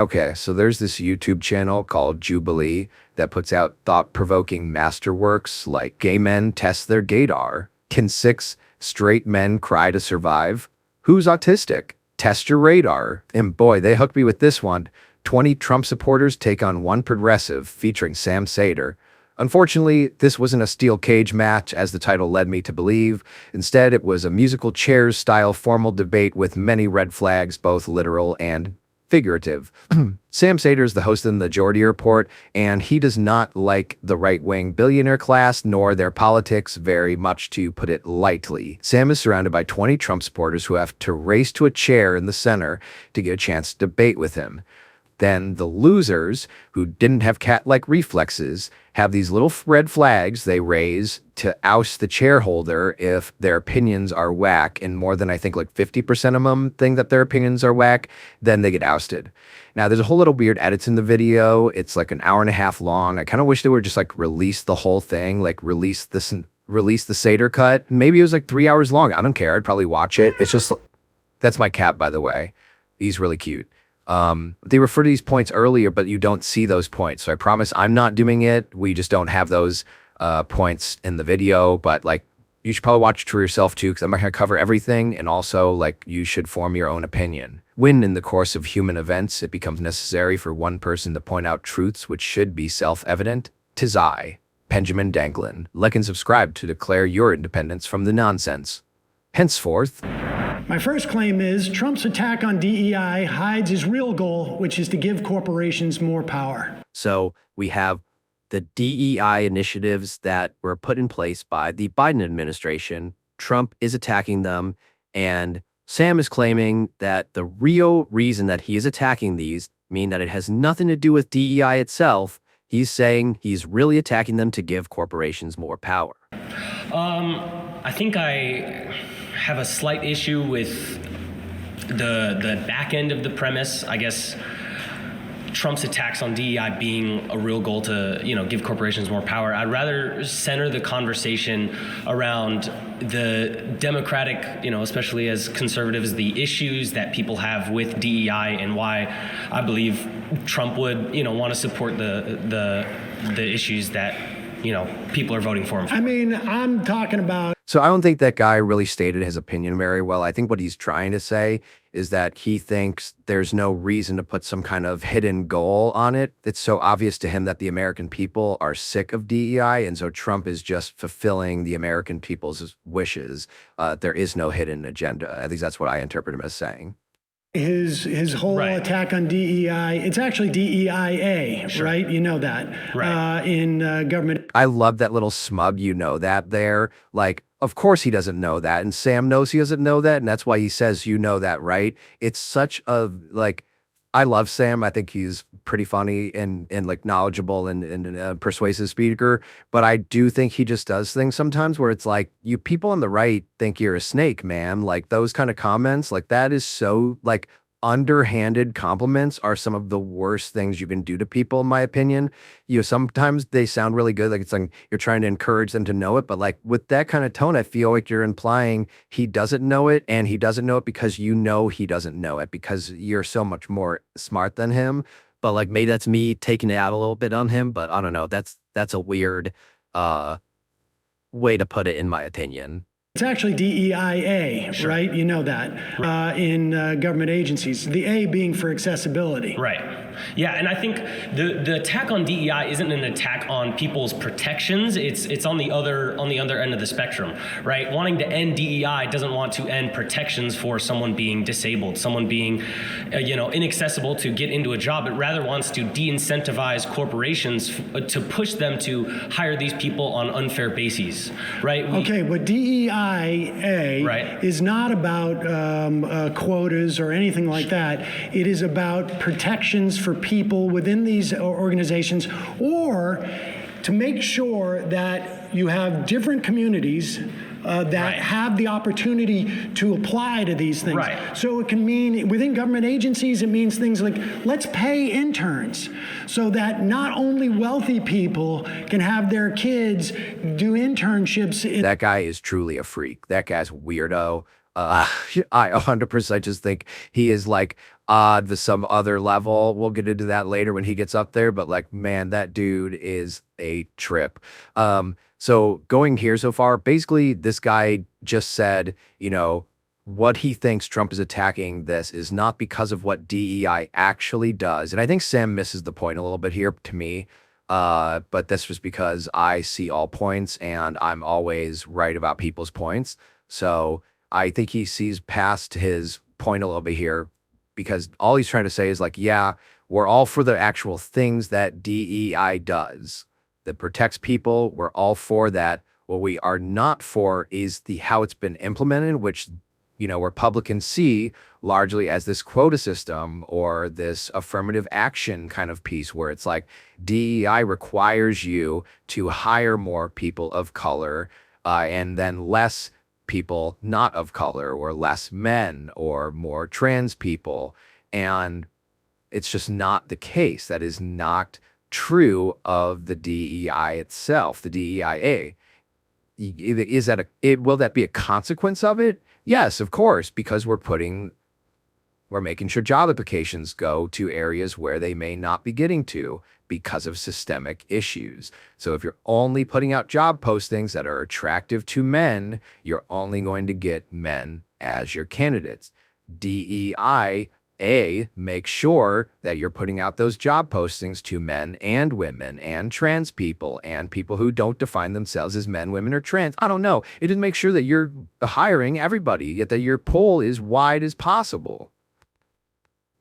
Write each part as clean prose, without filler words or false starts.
Okay, so there's this YouTube channel called Jubilee that puts out thought-provoking masterworks like Gay Men Test Their Gaydar, Can Six Straight Men Cry to Survive? Who's Autistic? Test Your Radar. And boy, they hooked me with this one. 20 Trump supporters take on one progressive featuring Sam Seder. Unfortunately, this wasn't a steel cage match as the title led me to believe. Instead, it was a musical chairs-style formal debate with many red flags, both literal and figurative. Sam Seder is the host of the Majority Report, and he does not like the right-wing billionaire class nor their politics very much, to put it lightly. Sam is surrounded by 20 Trump supporters who have to race to a chair in the center to get a chance to debate with him. Then the losers, who didn't have cat-like reflexes, have these little red flags they raise to oust the chairholder if their opinions are whack, and more than I think like 50% of them think that their opinions are whack, then they get ousted. Now, there's a whole little weird edits in the video. It's like an hour and a half long. I kind of wish they were just like release the whole thing, like release the Seder cut. Maybe it was like 3 hours long. I don't care. I'd probably watch it. It's just, that's my cat, by the way. He's really cute. They refer to these points earlier, but you don't see those points. So I promise I'm not doing it. We just don't have those points in the video, but like you should probably watch it for yourself too, because I'm not going to cover everything. And also like you should form your own opinion. When in the course of human events, it becomes necessary for one person to point out truths which should be self-evident, 'tis I, Penjimin Danklin. Like and subscribe to declare your independence from the nonsense. Henceforth, my first claim is Trump's attack on DEI hides his real goal, which is to give corporations more power. So we have the DEI initiatives that were put in place by the Biden administration. Trump is attacking them, and Sam is claiming that the real reason that he is attacking these mean that it has nothing to do with DEI itself. He's saying he's really attacking them to give corporations more power. I think I have a slight issue with the back end of the premise. I guess Trump's attacks on DEI being a real goal to, give corporations more power. I'd rather center the conversation around the democratic, especially as conservatives, the issues that people have with DEI and why I believe Trump would, want to support the issues that people are voting for him for. I mean, I'm talking about. so I don't think that guy really stated his opinion very well. I think what he's trying to say is that he thinks there's no reason to put some kind of hidden goal on it. It's so obvious to him that the American people are sick of DEI, and so Trump is just fulfilling the American people's wishes. There is no hidden agenda. At least that's what I interpret him as saying. His whole attack on DEI, it's actually DEIA, right? You know that, in government. I love that little smug, that there. Like, of course he doesn't know that, and Sam knows he doesn't know that, and that's why he says, that, right? It's such a, like, I love Sam. I think he's pretty funny and like knowledgeable and a persuasive speaker. But I do think he just does things sometimes where it's like, you people on the right think you're a snake, man. Like those kind of comments, like that is so like underhanded compliments are some of the worst things you can do to people, in my opinion. Sometimes they sound really good. Like it's like you're trying to encourage them to know it. But like with that kind of tone, I feel like you're implying he doesn't know it, and he doesn't know it because he doesn't know it because you're so much more smart than him. But like maybe that's me taking it out a little bit on him, but I don't know. That's a weird way to put it, in my opinion. It's actually DEIA, right? You know that, in government agencies. The A being for accessibility. Right. Yeah, and I think the attack on DEI isn't an attack on people's protections. It's on the other end of the spectrum, right? Wanting to end DEI doesn't want to end protections for someone being disabled, someone being, inaccessible to get into a job. It rather wants to de-incentivize corporations to push them to hire these people on unfair bases, right? Okay, but DEIA is not about quotas or anything like that. It is about protections for people within these organizations, or to make sure that you have different communities that have the opportunity to apply to these things. Right. So it can mean within government agencies, it means things like let's pay interns so that not only wealthy people can have their kids do internships. That guy is truly a freak. That guy's a weirdo. I 100% just think he is like the some other level. We'll get into that later when he gets up there, but like, man, that dude is a trip. So going here so far, basically this guy just said, what he thinks Trump is attacking this is not because of what DEI actually does. And I think Sam misses the point a little bit here to me. But that's just because I see all points and I'm always right about people's points. So I think he sees past his point a little bit here because all he's trying to say is like, yeah, we're all for the actual things that DEI does that protects people. We're all for that. What we are not for is the how it's been implemented, which Republicans see largely as this quota system or this affirmative action kind of piece where it's like DEI requires you to hire more people of color and then less people not of color or less men or more trans people. And it's just not the case. That is not true of the DEI itself, the DEIA. Will that be a consequence of it? Yes, of course, because we're making sure job applications go to areas where they may not be getting to because of systemic issues. So if you're only putting out job postings that are attractive to men, you're only going to get men as your candidates. DEI make sure that you're putting out those job postings to men and women and trans people and people who don't define themselves as men, women, or trans. I don't know. It didn't make sure that you're hiring everybody, yet that your pool is wide as possible.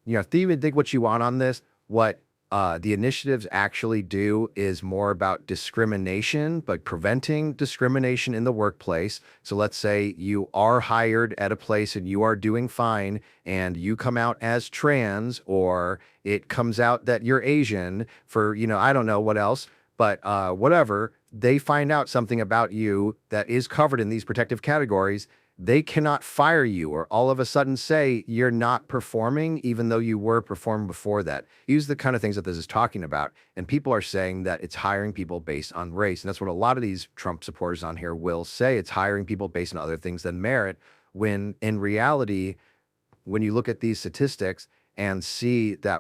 Think what you want on this. What the initiatives actually do is more about discrimination, but preventing discrimination in the workplace. So let's say you are hired at a place and you are doing fine and you come out as trans, or it comes out that you're Asian for, I don't know what else, but whatever, they find out something about you that is covered in these protective categories. They cannot fire you or all of a sudden say you're not performing, even though you were performing before that. These are the kind of things that this is talking about. And people are saying that it's hiring people based on race. And that's what a lot of these Trump supporters on here will say. It's hiring people based on other things than merit, when in reality, when you look at these statistics and see that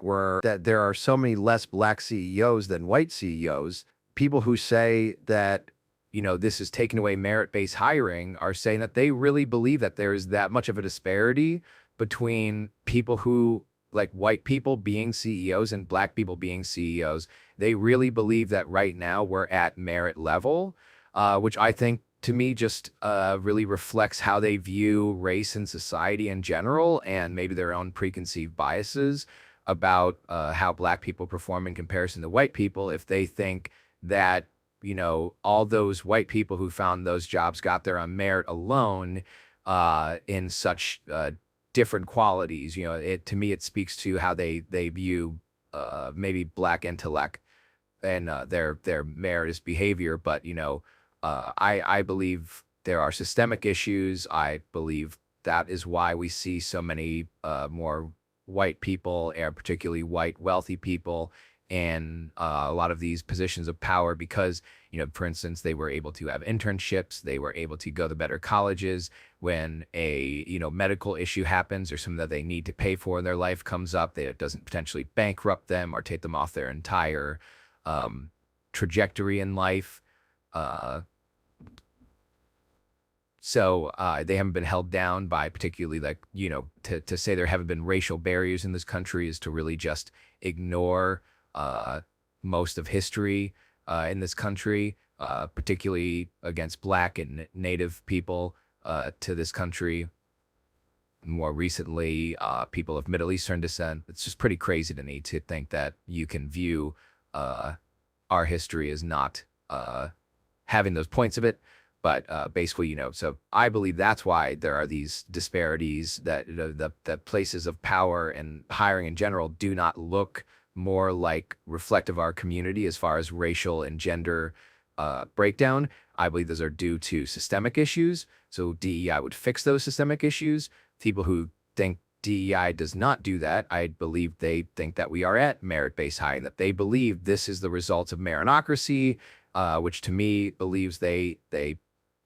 there are so many less black CEOs than white CEOs, people who say that this is taking away merit-based hiring are saying that they really believe that there is that much of a disparity between people who, like white people being CEOs and black people being CEOs. They really believe that right now we're at merit level, which I think to me just really reflects how they view race and society in general and maybe their own preconceived biases about how black people perform in comparison to white people. If they think that all those white people who found those jobs got there on merit alone in such different qualities. To me, it speaks to how they view maybe black intellect and their meritist behavior. But, I believe there are systemic issues. I believe that is why we see so many more white people, and particularly white wealthy people, and a lot of these positions of power because, for instance, they were able to have internships, they were able to go to better colleges. When a, medical issue happens or something that they need to pay for in their life comes up, that it doesn't potentially bankrupt them or take them off their entire trajectory in life. So they haven't been held down by particularly to say there haven't been racial barriers in this country is to really just ignore most of history in this country, particularly against black and native people to this country. More recently, people of Middle Eastern descent. It's just pretty crazy to me to think that you can view our history as not having those points of it. But basically, so I believe that's why there are these disparities, that the places of power and hiring in general do not look more like reflective of our community as far as racial and gender breakdown. I believe those are due to systemic issues. So DEI would fix those systemic issues. People who think DEI does not do that, I believe they think that we are at merit-based hiring, that they believe this is the result of meritocracy, which to me believes they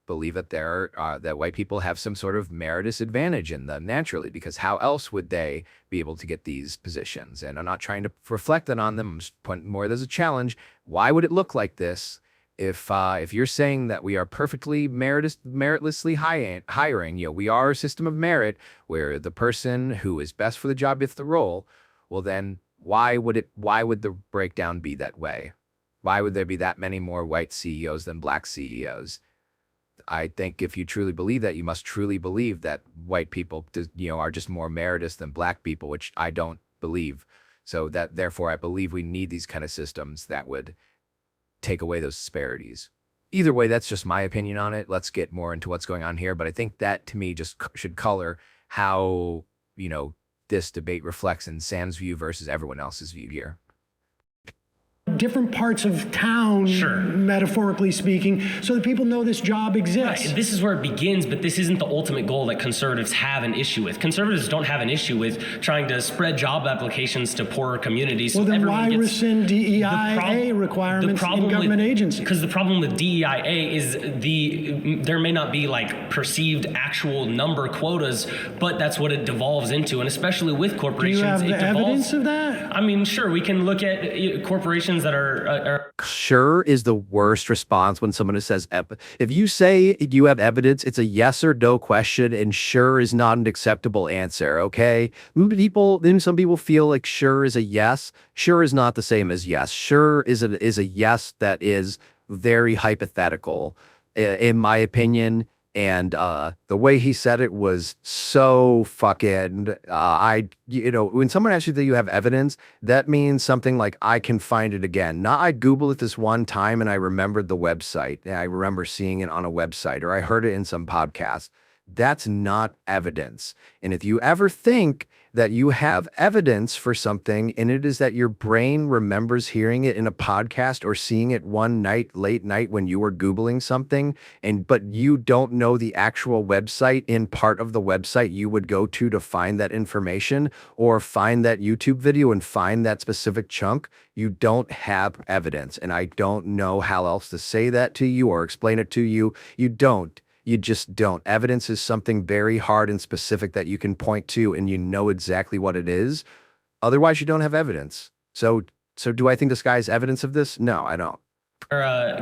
believe that that white people have some sort of meritorious advantage in them naturally, because how else would they be able to get these positions? And I'm not trying to reflect that on them. I'm just pointing more as a challenge. Why would it look like this? If you're saying that we are perfectly meritlessly hiring, we are a system of merit where the person who is best for the job gets the role, well then why would the breakdown be that way? Why would there be that many more white CEOs than black CEOs? I think if you truly believe that, you must truly believe that white people, are just more meritorious than black people, which I don't believe. So that therefore I believe we need these kind of systems that would take away those disparities. Either way, that's just my opinion on it. Let's get more into what's going on here. But I think that to me just should color how, this debate reflects in Sam's view versus everyone else's view here. Different parts of town, Sure. metaphorically speaking, so that people know this job exists. Right. This is where it begins, but this isn't the ultimate goal that conservatives have an issue with. Conservatives don't have an issue with trying to spread job applications to poorer communities. Well, so then why gets, rescind DEIA requirements in government agencies? Because the problem with DEIA is there may not be like perceived actual number quotas, but that's what it devolves into, and especially with corporations, Do you have it the devolves. evidence of that? I mean, sure, we can look at corporations that are Sure is the worst response when someone says, if you say you have evidence, it's a yes or no question, and sure is not an acceptable answer, okay? Some people feel like sure is a yes. Sure is not the same as yes. Sure is a yes that is very hypothetical, in my opinion. And the way he said it was so fucking, when someone asks you that you have evidence, that means something like, I can find it again. Not I Googled it this one time and I remembered the website. Yeah, I remember seeing it on a website, or I heard it in some podcast. That's not evidence. And if you ever think that you have evidence for something, and it is that your brain remembers hearing it in a podcast or seeing it one night, late night when you were Googling something, but you don't know the actual website in part of the website you would go to find that information, or find that YouTube video and find that specific chunk, you don't have evidence. And I don't know how else to say that to you or explain it to you. You don't. You just don't. Evidence is something very hard and specific that you can point to and you know exactly what it is. Otherwise, you don't have evidence. So do I think this guy has evidence of this? No, I don't.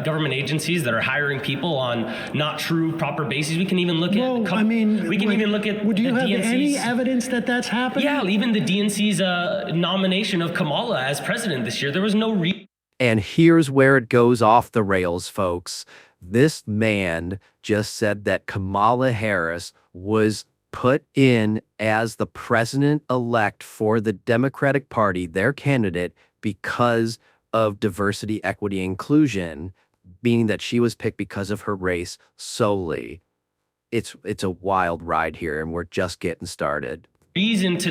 Government agencies that are hiring people on not true, proper bases. We can even look Well, at. even look at. Would you have DNC's, any evidence that that's happening? Yeah, even the DNC's nomination of Kamala as president this year, there was no And here's where it goes off the rails, folks. This man just said that Kamala Harris was put in as the president-elect for the Democratic Party, their candidate, because of diversity, equity, inclusion, meaning that she was picked because of her race solely. It's a wild ride here, and we're just getting started. reason to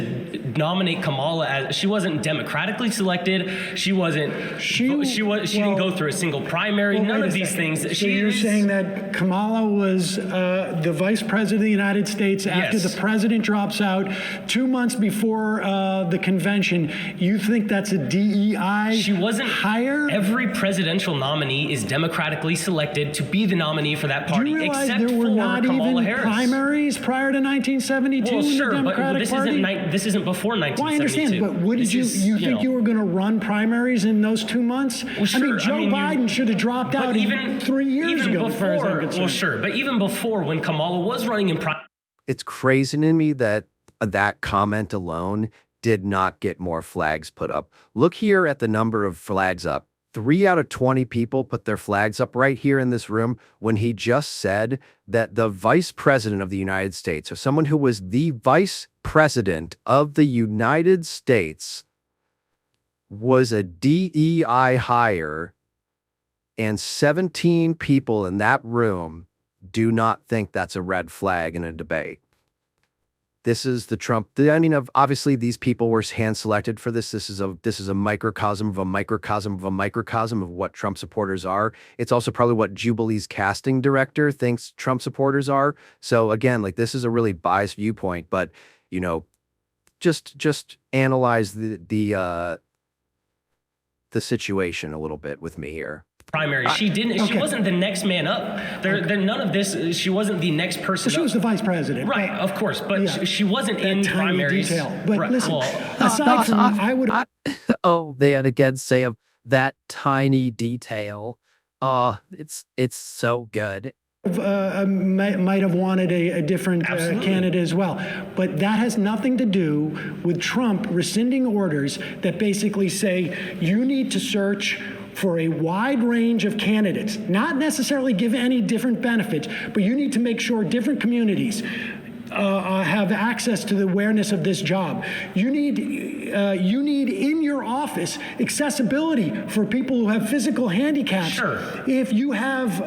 nominate Kamala as she wasn't democratically selected. She didn't go through a single primary. Well, none of these things. So you're saying that Kamala was the vice president of the United States after Yes. the president drops out 2 months before the convention. You think that's a DEI She wasn't hire? Every presidential nominee is democratically selected to be the nominee for that Do party, you realize except there were for not Kamala even Harris. primaries prior to 1972 Well, in sure, the Democratic but Party? this isn't before 1972. Well, I understand, but what did you think you were going to run primaries in those 2 months? Well, sure. Joe Biden should have dropped out even 3 years ago, as far as I'm concerned. Well, sure, but even before, when Kamala was running in primary. It's crazy to me that that comment alone did not get more flags put up. Look here at the number of flags up. 3 out of 20 people put their flags up right here in this room when he just said that the vice president of the United States, or someone who was the vice president of the United States, was a DEI hire, and 17 people in that room do not think that's a red flag in a debate. This is the Trump. Obviously these people were hand selected for this. This is a microcosm of a microcosm of a microcosm of what Trump supporters are. It's also probably what Jubilee's casting director thinks Trump supporters are. So again, like, this is a really biased viewpoint, but just analyze the situation a little bit with me here. primary. She didn't. She wasn't the next man up. There none of this. She wasn't the next person. She was the vice president, right? Of course, but she wasn't in primaries. Detail. But right, listen, aside from, I would. Oh, they had again say of that tiny detail. It's so good. Might have wanted a different candidate as well. But that has nothing to do with Trump rescinding orders that basically say you need to search for a wide range of candidates, not necessarily give any different benefits, but you need to make sure different communities have access to the awareness of this job. You need in your office accessibility for people who have physical handicaps. Sure. If you have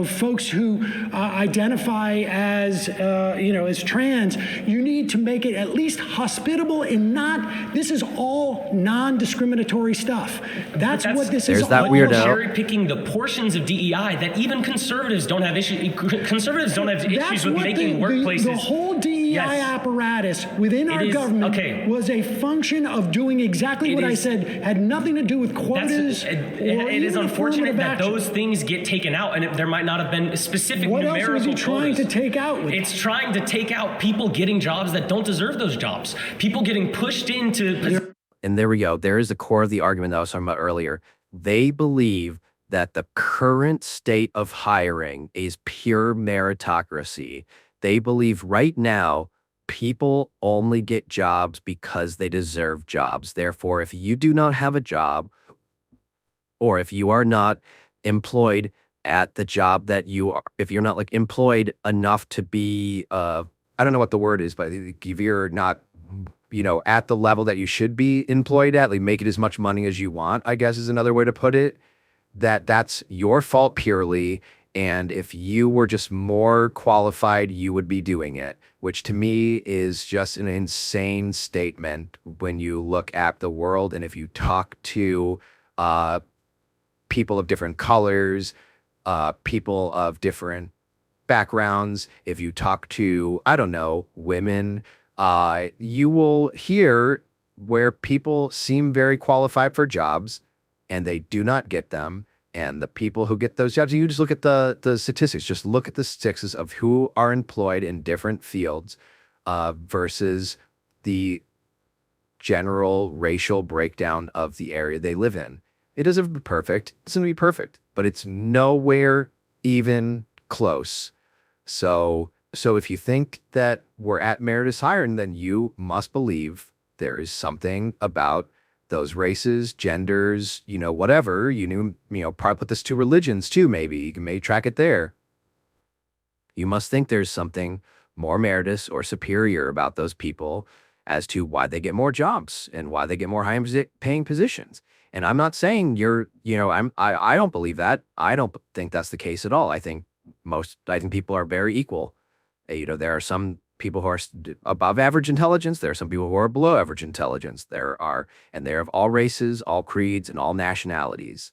folks who identify as as trans, you need to make it at least hospitable and not. This is all non-discriminatory stuff. That's what this is. There's that all weirdo. Cherry picking the portions of DEI that even conservatives don't have issues. Conservatives don't have issues with making workplaces. The whole DEI apparatus within our government was a function of doing exactly what I said, had nothing to do with quotas. It is unfortunate that those things get taken out, and there might not have been specific numerical quotas. What else is he trying to take out? It's trying to take out people getting jobs that don't deserve those jobs. People getting pushed into. And there we go. There is the core of the argument that I was talking about earlier. They believe that the current state of hiring is pure meritocracy. They believe right now people only get jobs because they deserve jobs. Therefore, if you do not have a job, or if you are not employed at the job that you are, if you're not like employed enough to be, I don't know what the word is, but if you're not, at the level that you should be employed at, like make it as much money as you want, I guess is another way to put it, that's your fault purely. And if you were just more qualified, you would be doing it, which to me is just an insane statement when you look at the world. And if you talk to people of different colors, people of different backgrounds, if you talk to, I don't know, women, you will hear where people seem very qualified for jobs and they do not get them. And the people who get those jobs, you just look at the statistics, just look at the statistics of who are employed in different fields versus the general racial breakdown of the area they live in. It doesn't be perfect. It's going to be perfect, but it's nowhere even close. So if you think that we're at meritorious hiring, then you must believe there is something about those races, genders, whatever, probably put this to religions too, maybe. You can maybe track it there. You must think there's something more meritorious or superior about those people as to why they get more jobs and why they get more high-paying positions. And I'm not saying I don't believe that. I don't think that's the case at all. I think people are very equal. There are some people who are above average intelligence. There are some people who are below average intelligence. They're of all races, all creeds, and all nationalities.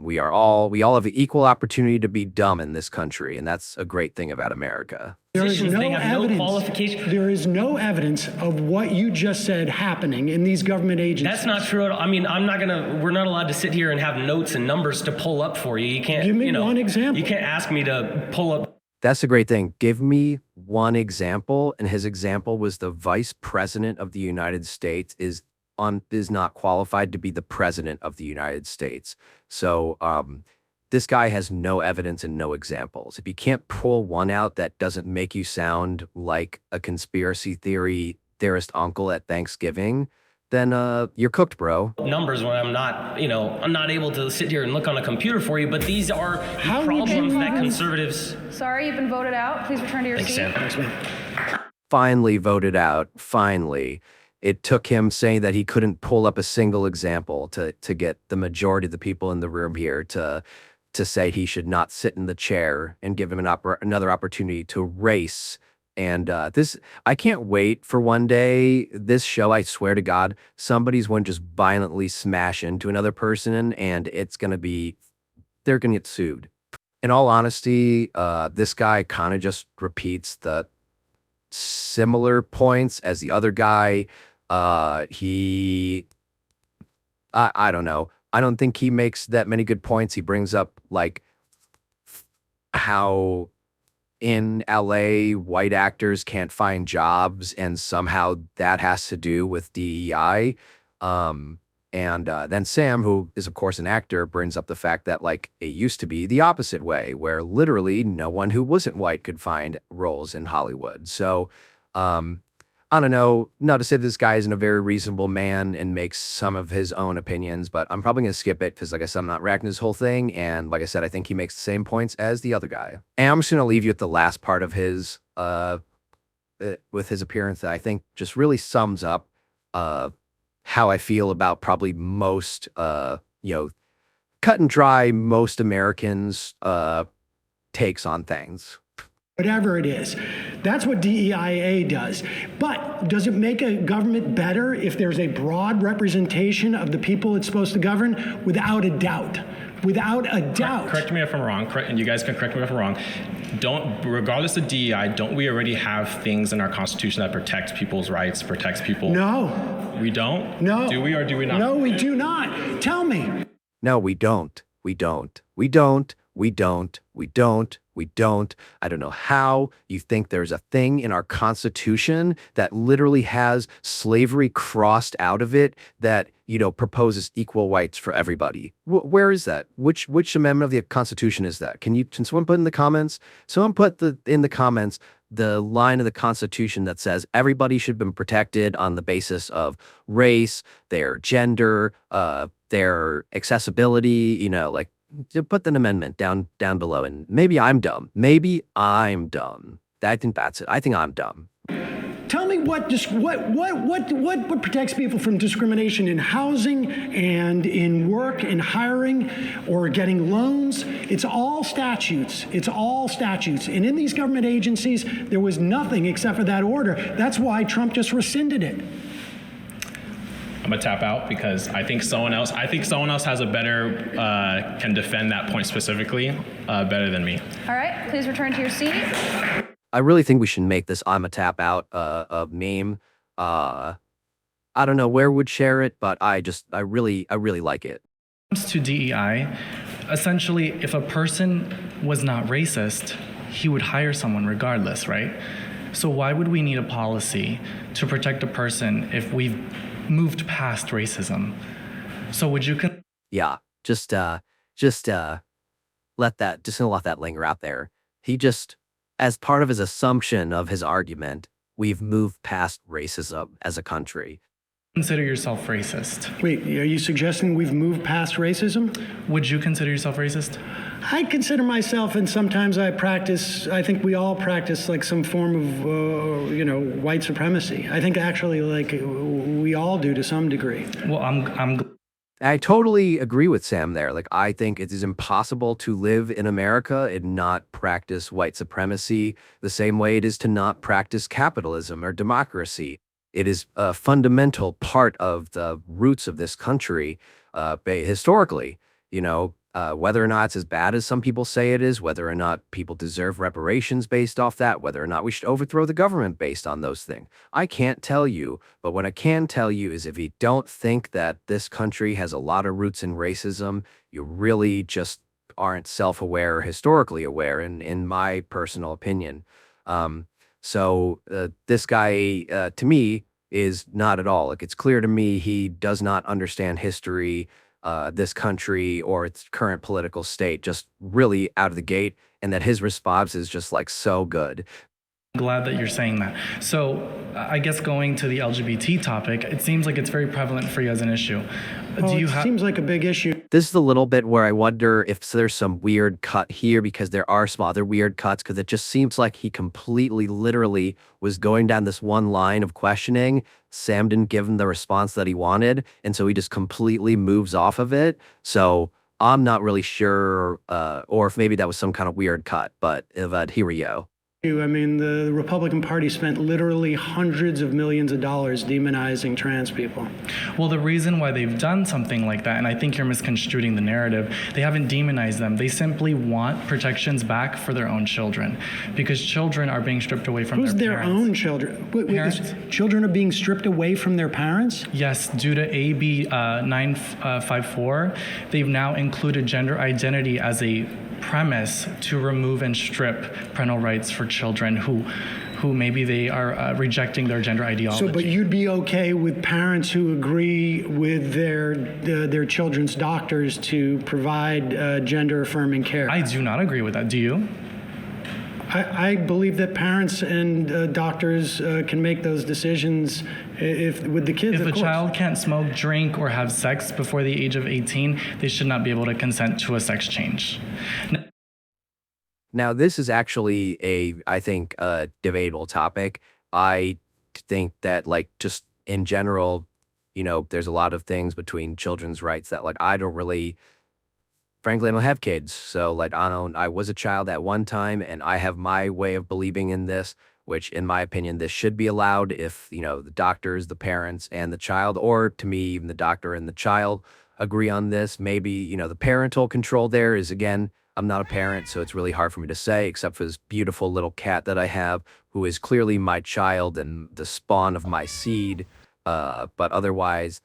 We all have an equal opportunity to be dumb in this country, and that's a great thing about America. There is There is no evidence of what you just said happening in these government agencies. That's not true at all. I mean, we're not allowed to sit here and have notes and numbers to pull up for you. You can't, give me one example. You can't ask me to pull up. That's a great thing. Give me one example. And his example was the vice president of the United States is not qualified to be the president of the United States. So this guy has no evidence and no examples. If you can't pull one out that doesn't make you sound like a conspiracy theorist uncle at Thanksgiving, then you're cooked, bro. Numbers when I'm not able to sit here and look on a computer for you, but these are problems that conservatives. Sorry, you've been voted out. Please return to your seat. Finally voted out. Finally. It took him saying that he couldn't pull up a single example to get the majority of the people in the room here to say he should not sit in the chair and give him another opportunity to race. And I can't wait for one day, this show, I swear to God, somebody's going to just violently smash into another person and they're going to get sued. In all honesty, this guy kind of just repeats the similar points as the other guy. I don't know. I don't think he makes that many good points. He brings up like how in LA white actors can't find jobs and somehow that has to do with DEI. And then Sam, who is of course an actor, brings up the fact that like it used to be the opposite way, where literally no one who wasn't white could find roles in Hollywood. So I don't know, not to say this guy isn't a very reasonable man and makes some of his own opinions, but I'm probably going to skip it because, like I said, I'm not reacting to his whole thing. And like I said, I think he makes the same points as the other guy. And I'm just going to leave you at the last part of his, with his appearance that I think just really sums up how I feel about probably most, cut and dry, most Americans' takes on things. Whatever it is. That's what DEIA does. But does it make a government better if there's a broad representation of the people it's supposed to govern? Without a doubt. Without a doubt. Correct me if I'm wrong, and you guys can correct me if I'm wrong. Regardless of DEI, don't we already have things in our Constitution that protects people's rights, protects people? No. We don't? No. Do we or do we not? No, we do not. Tell me. No, we don't. We don't. We don't. We don't. We don't. We don't. I don't know how you think there's a thing in our Constitution that literally has slavery crossed out of it that, proposes equal rights for everybody. Where is that? Which amendment of the Constitution is that? Can someone put in the comments? Someone put in the comments the line of the Constitution that says everybody should be protected on the basis of race, their gender, their accessibility, to put an amendment down below. And maybe I'm dumb. Maybe I'm dumb. I think that's it. I think I'm dumb. Tell me what protects people from discrimination in housing and in work and hiring or getting loans. It's all statutes. It's all statutes. And in these government agencies, there was nothing except for that order. That's why Trump just rescinded it. I'm gonna tap out because I think someone else has a better, can defend that point specifically better than me. All right, please return to your seat. I really think we should make this I'm a tap out a meme. I don't know where would share it, but I really like it. When it comes to DEI, essentially, if a person was not racist, he would hire someone regardless, right? So why would we need a policy to protect a person if we've moved past racism? So would you Yeah, just let that linger out there. He just, as part of his assumption of his argument, we've moved past racism as a country. consider yourself racist? Wait, are you suggesting we've moved past racism? Would you consider yourself racist? I consider myself, and sometimes I think we all practice like some form of, white supremacy. I think actually like we all do to some degree. Well, I totally agree with Sam there. Like, I think it is impossible to live in America and not practice white supremacy the same way it is to not practice capitalism or democracy. It is a fundamental part of the roots of this country, historically, whether or not it's as bad as some people say it is, whether or not people deserve reparations based off that, whether or not we should overthrow the government based on those things. I can't tell you, but what I can tell you is if you don't think that this country has a lot of roots in racism, you really just aren't self-aware or historically aware, in my personal opinion. So this guy, to me, is not at all. Like, it's clear to me he does not understand history, this country or its current political state, just really out of the gate, and that his response is just like so good. glad that you're saying that. So I guess going to the LGBT topic, it seems like it's very prevalent for you as an issue. Seems like a big issue. This is the little bit where I wonder if there's some weird cut here, because there are some other weird cuts, because it just seems like he completely, literally was going down this one line of questioning. Sam didn't give him the response that he wanted, and so he just completely moves off of it. So I'm not really sure, or if maybe that was some kind of weird cut, but here we go. I mean, the Republican Party spent literally hundreds of millions of dollars demonizing trans people. Well, the reason why they've done something like that, and I think you're misconstruing the narrative, they haven't demonized them. They simply want protections back for their own children, because children are being stripped away from Who's their their parents. own children? Wait, Parents? children are being stripped away from their parents? Yes, due to AB 954, they've now included gender identity as a premise to remove and strip parental rights for children who maybe they are rejecting their gender ideology. So, but you'd be okay with parents who agree with their children's doctors to provide gender-affirming care? I do not agree with that. Do you? I believe that parents and doctors can make those decisions with the kids. If of a course. child can't smoke, drink, or have sex before the age of 18, they should not be able to consent to a sex change. Now, this is actually I think, a debatable topic. I think that, like, just in general, there's a lot of things between children's rights that, like, I don't really, frankly, I don't have kids. So, like, I was a child at one time, and I have my way of believing in this, which, in my opinion, this should be allowed if, the doctors, the parents, and the child, or to me, even the doctor and the child agree on this. Maybe, the parental control there is, again, I'm not a parent, so it's really hard for me to say, except for this beautiful little cat that I have, who is clearly my child and the spawn of my seed. But otherwise,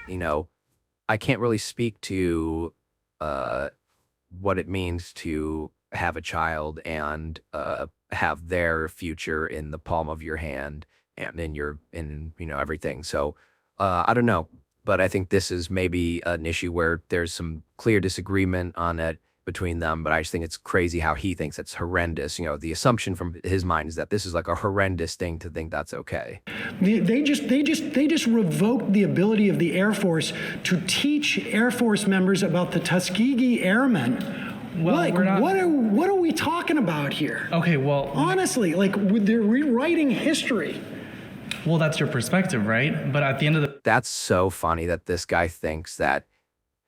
I can't really speak to what it means to have a child and have their future in the palm of your hand and in everything. So I don't know, but I think this is maybe an issue where there's some clear disagreement on it between them, but I just think it's crazy how he thinks it's horrendous. The assumption from his mind is that this is like a horrendous thing to think that's okay. They just revoked the ability of the Air Force to teach Air Force members about the Tuskegee Airmen. Well, like, we're not. what are we talking about here? Okay, well, Honestly, like, they're rewriting history. well, that's your perspective, right? But at the end of the That's so funny that this guy thinks that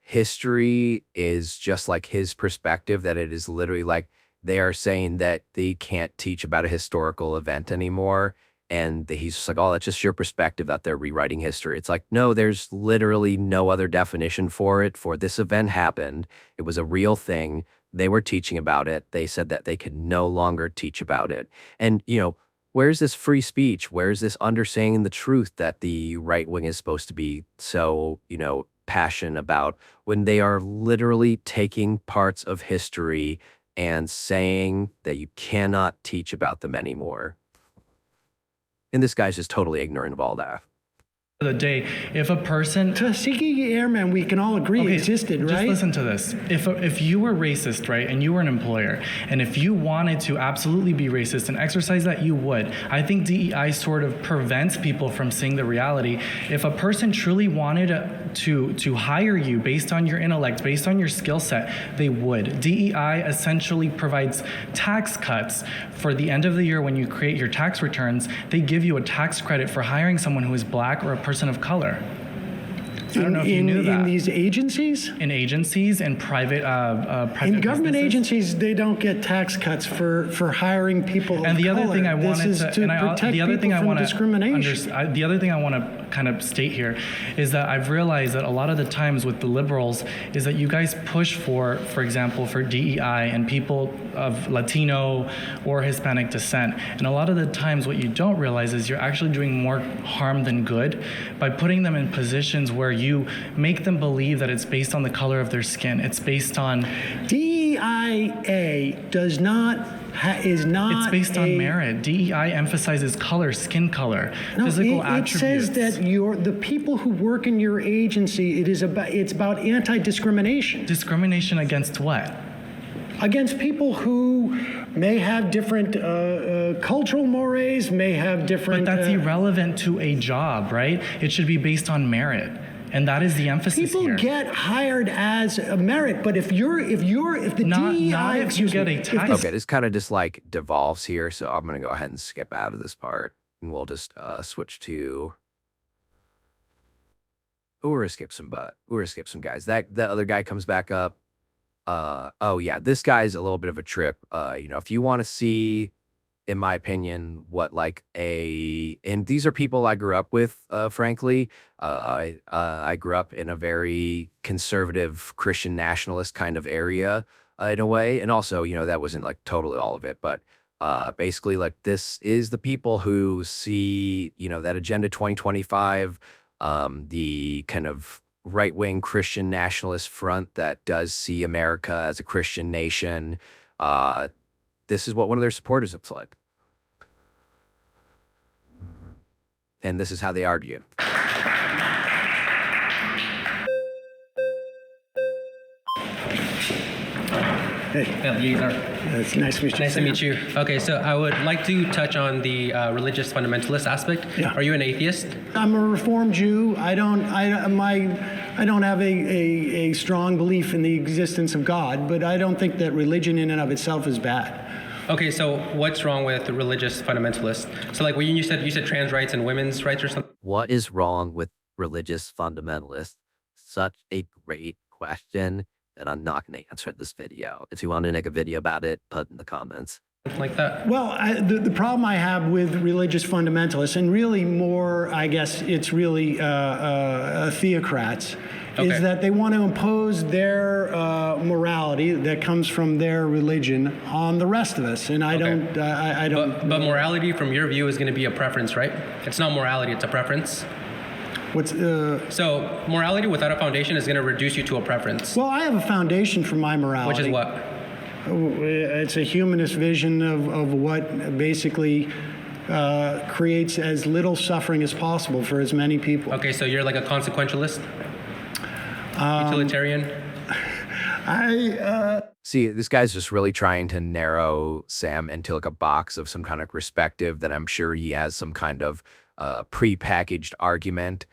history is just like his perspective, that it is literally like they are saying that they can't teach about a historical event anymore. And he's just like, oh, that's just your perspective that they're rewriting history. It's like, no, there's literally no other definition for it. For this event happened. It was a real thing. They were teaching about it. They said that they could no longer teach about it. And, where's this free speech? Where's this understanding the truth that the right wing is supposed to be so, passionate about, when they are literally taking parts of history and saying that you cannot teach about them anymore? And this guy's just totally ignorant of all that. day, if a person Tuskegee Airmen, we can all agree, existed, just right? listen to this. If you were racist, right, and you were an employer, and if you wanted to absolutely be racist and exercise that, you would. I think DEI sort of prevents people from seeing the reality. If a person truly wanted to hire you based on your intellect, based on your skill set, they would. DEI essentially provides tax cuts for the end of the year when you create your tax returns. They give you a tax credit for hiring someone who is black or a person of color. I don't know if you knew that. In these agencies? In agencies and private In government businesses. agencies, they don't get tax cuts for hiring people And of the other color. thing I wanted This is to protect the other people thing I from want discrimination. the other thing I want to kind of state here is that I've realized that a lot of the times with the liberals is that you guys push for example, for DEI and people of Latino or Hispanic descent. And a lot of the times what you don't realize is you're actually doing more harm than good by putting them in positions where you make them believe that it's based on the color of their skin. It's based on DEIA is not it's based on merit. DEI emphasizes color, skin color, physical it attributes. says that the people who work in your agency, it's about anti-discrimination. Discrimination against what? Against people who may have different cultural mores, may have different. But that's irrelevant to a job, right? It should be based on merit. And that is the emphasis People here. get hired as a merit, but if the DEI, not if you get a tax. Okay, this kind of just like devolves here, so I'm gonna go ahead and skip out of this part, and we'll just switch to. We're gonna skip some guys. That other guy comes back up. Oh yeah, this guy's a little bit of a trip. If you want to see in my opinion, and these are people I grew up with, frankly. I grew up in a very conservative Christian nationalist kind of area, in a way. And also, that wasn't like totally all of it, but basically, like, this is the people who see, that Agenda 2025, the kind of right-wing Christian nationalist front that does see America as a Christian nation. This is what one of their supporters looks like. And this is how they argue. Hey, it's nice to meet you. Nice to meet you. Okay, so I would like to touch on the religious fundamentalist aspect. Yeah. Are you an atheist? I'm a Reformed Jew. I don't have a strong belief in the existence of God, but I don't think that religion in and of itself is bad. Okay, so what's wrong with the religious fundamentalists? So like when you said trans rights and women's rights or something? What is wrong with religious fundamentalists? Such a great question that I'm not going to answer in this video. If you want to make a video about it, put in the comments. Like that? Well, the problem I have with religious fundamentalists, and really more, I guess it's really theocrats, Okay. is that they want to impose their morality that comes from their religion on the rest of us. And I don't. But morality, from your view, is going to be a preference, right? It's not morality; it's a preference. What's So morality without a foundation is going to reduce you to a preference. Well, I have a foundation for my morality. Which is what? It's a humanist vision of what basically creates as little suffering as possible for as many people. Okay, so you're like a consequentialist? Utilitarian? See, this guy's just really trying to narrow Sam into like a box of some kind of perspective that I'm sure he has some kind of pre-packaged argument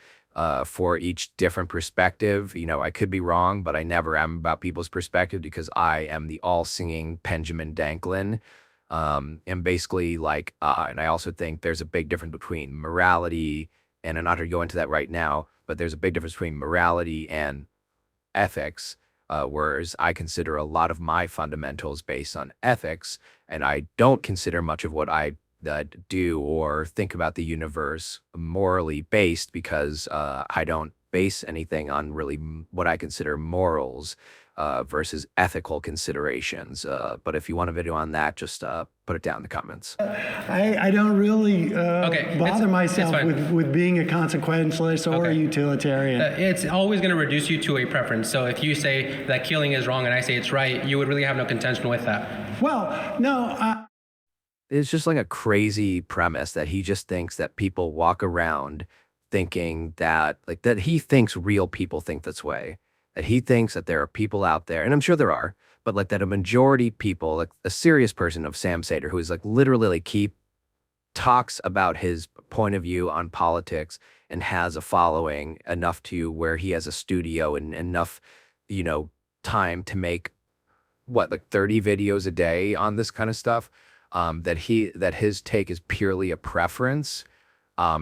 for each different perspective. I could be wrong, but I never am about people's perspective because I am the all-singing Penjimin Danklin. And basically, and I also think there's a big difference between morality, and I'm not going to go into that right now, but there's a big difference between morality and ethics, whereas I consider a lot of my fundamentals based on ethics, and I don't consider much of what I do or think about the universe morally based because I don't base anything on really what I consider morals versus ethical considerations. But if you want a video on that, just put it down in the comments. I don't really Okay, bother it's myself fine. with being a consequentialist or a Okay. utilitarian. It's always going to reduce you to a preference. So if you say that killing is wrong and I say it's right, you would really have no contention with that. Well, no, It's just like a crazy premise that he just thinks that people walk around thinking that he thinks real people think this way, that he thinks that there are people out there, and I'm sure there are, but like that a majority people, like a serious person of Sam Seder, who is like literally talks about his point of view on politics and has a following enough to where he has a studio and enough, time to make 30 videos a day on this kind of stuff. That his take is purely a preference,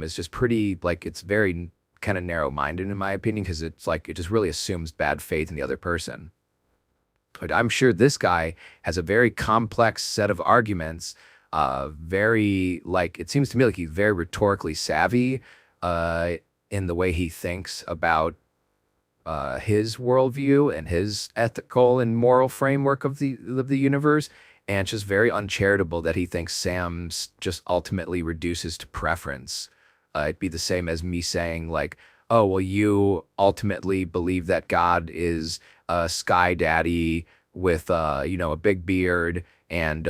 is just pretty, it's very kind of narrow-minded in my opinion, because it's like, it just really assumes bad faith in the other person. But I'm sure this guy has a very complex set of arguments, it seems to me like he's very rhetorically savvy, in the way he thinks about, his worldview and his ethical and moral framework of the universe. And it's just very uncharitable that he thinks Sam's just ultimately reduces to preference. It'd be the same as me saying oh, well, you ultimately believe that God is a sky daddy with, a big beard and,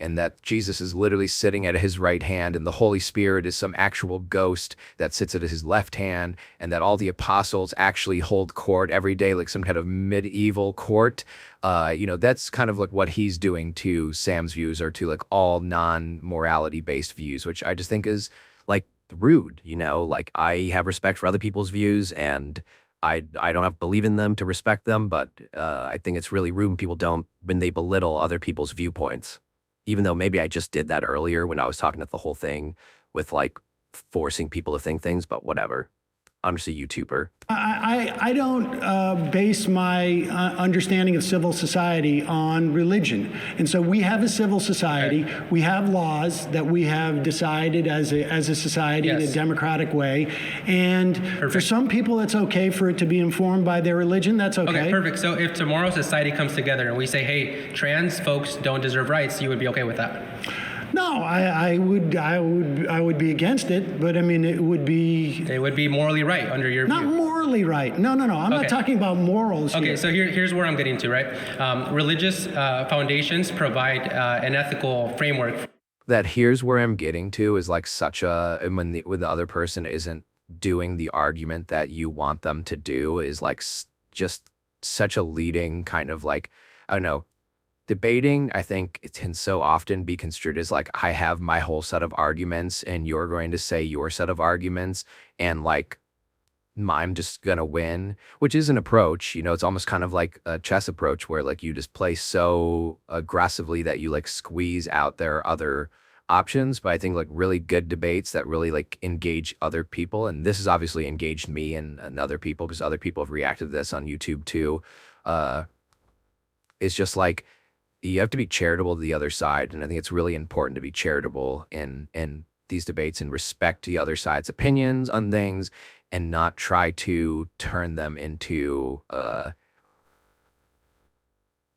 and that Jesus is literally sitting at his right hand and the Holy Spirit is some actual ghost that sits at his left hand, and that all the apostles actually hold court every day, like some kind of medieval court. That's kind of like what he's doing to Sam's views, or to all non-morality based views, which I just think is rude. I have respect for other people's views, and I don't have to believe in them to respect them, but I think it's really rude when they belittle other people's viewpoints. Even though maybe I just did that earlier when I was talking about the whole thing with forcing people to think things, but whatever. honestly YouTuber. I don't base my understanding of civil society on religion. And so we have a civil society. Okay. We have laws that we have decided as a society in a Yes. democratic way. And for Perfect. some people, it's okay for it to be informed by their religion. That's okay. Okay, perfect. So if tomorrow society comes together and we say, hey, trans folks don't deserve rights, you would be okay with that? No, I would be against it, but I mean, it would be It would be morally right under your not view. morally right. No. I'm Okay. not talking about morals Okay, here. so here's where I'm getting to, right? Religious foundations provide an ethical framework. That here's where I'm getting to is like such a, and when the other person isn't doing the argument that you want them to do is like just such a leading kind of like, I don't know, debating. I think it can so often be construed as like, I have my whole set of arguments and you're going to say your set of arguments and like, I'm just gonna win, which is an approach, you know, it's almost kind of like a chess approach where like you just play so aggressively that you like squeeze out their other options. But I think like really good debates that really like engage other people, and this has obviously engaged me and other people because other people have reacted to this on YouTube too. It's just like you have to be charitable to the other side, and I think it's really important to be charitable in these debates and respect the other side's opinions on things and not try to turn them into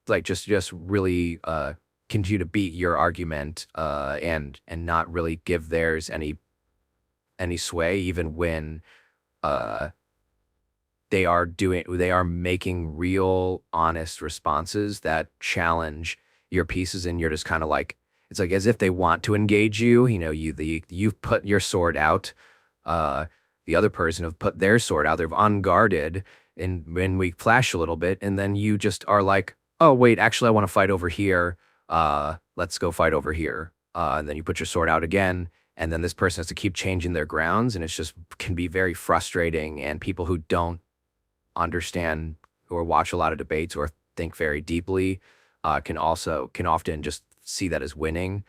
like just really continue to beat your argument and not really give theirs any sway, even when they are making real honest responses that challenge your pieces, and you're just kind of like, it's like as if they want to engage you, you know, you've put your sword out, the other person have put their sword out, they're unguarded, and when we flash a little bit, and then you just are like, oh wait, actually I want to fight over here, let's go fight over here, and then you put your sword out again, and then this person has to keep changing their grounds, and it's just can be very frustrating, and people who don't understand or watch a lot of debates or think very deeply can often just see that as winning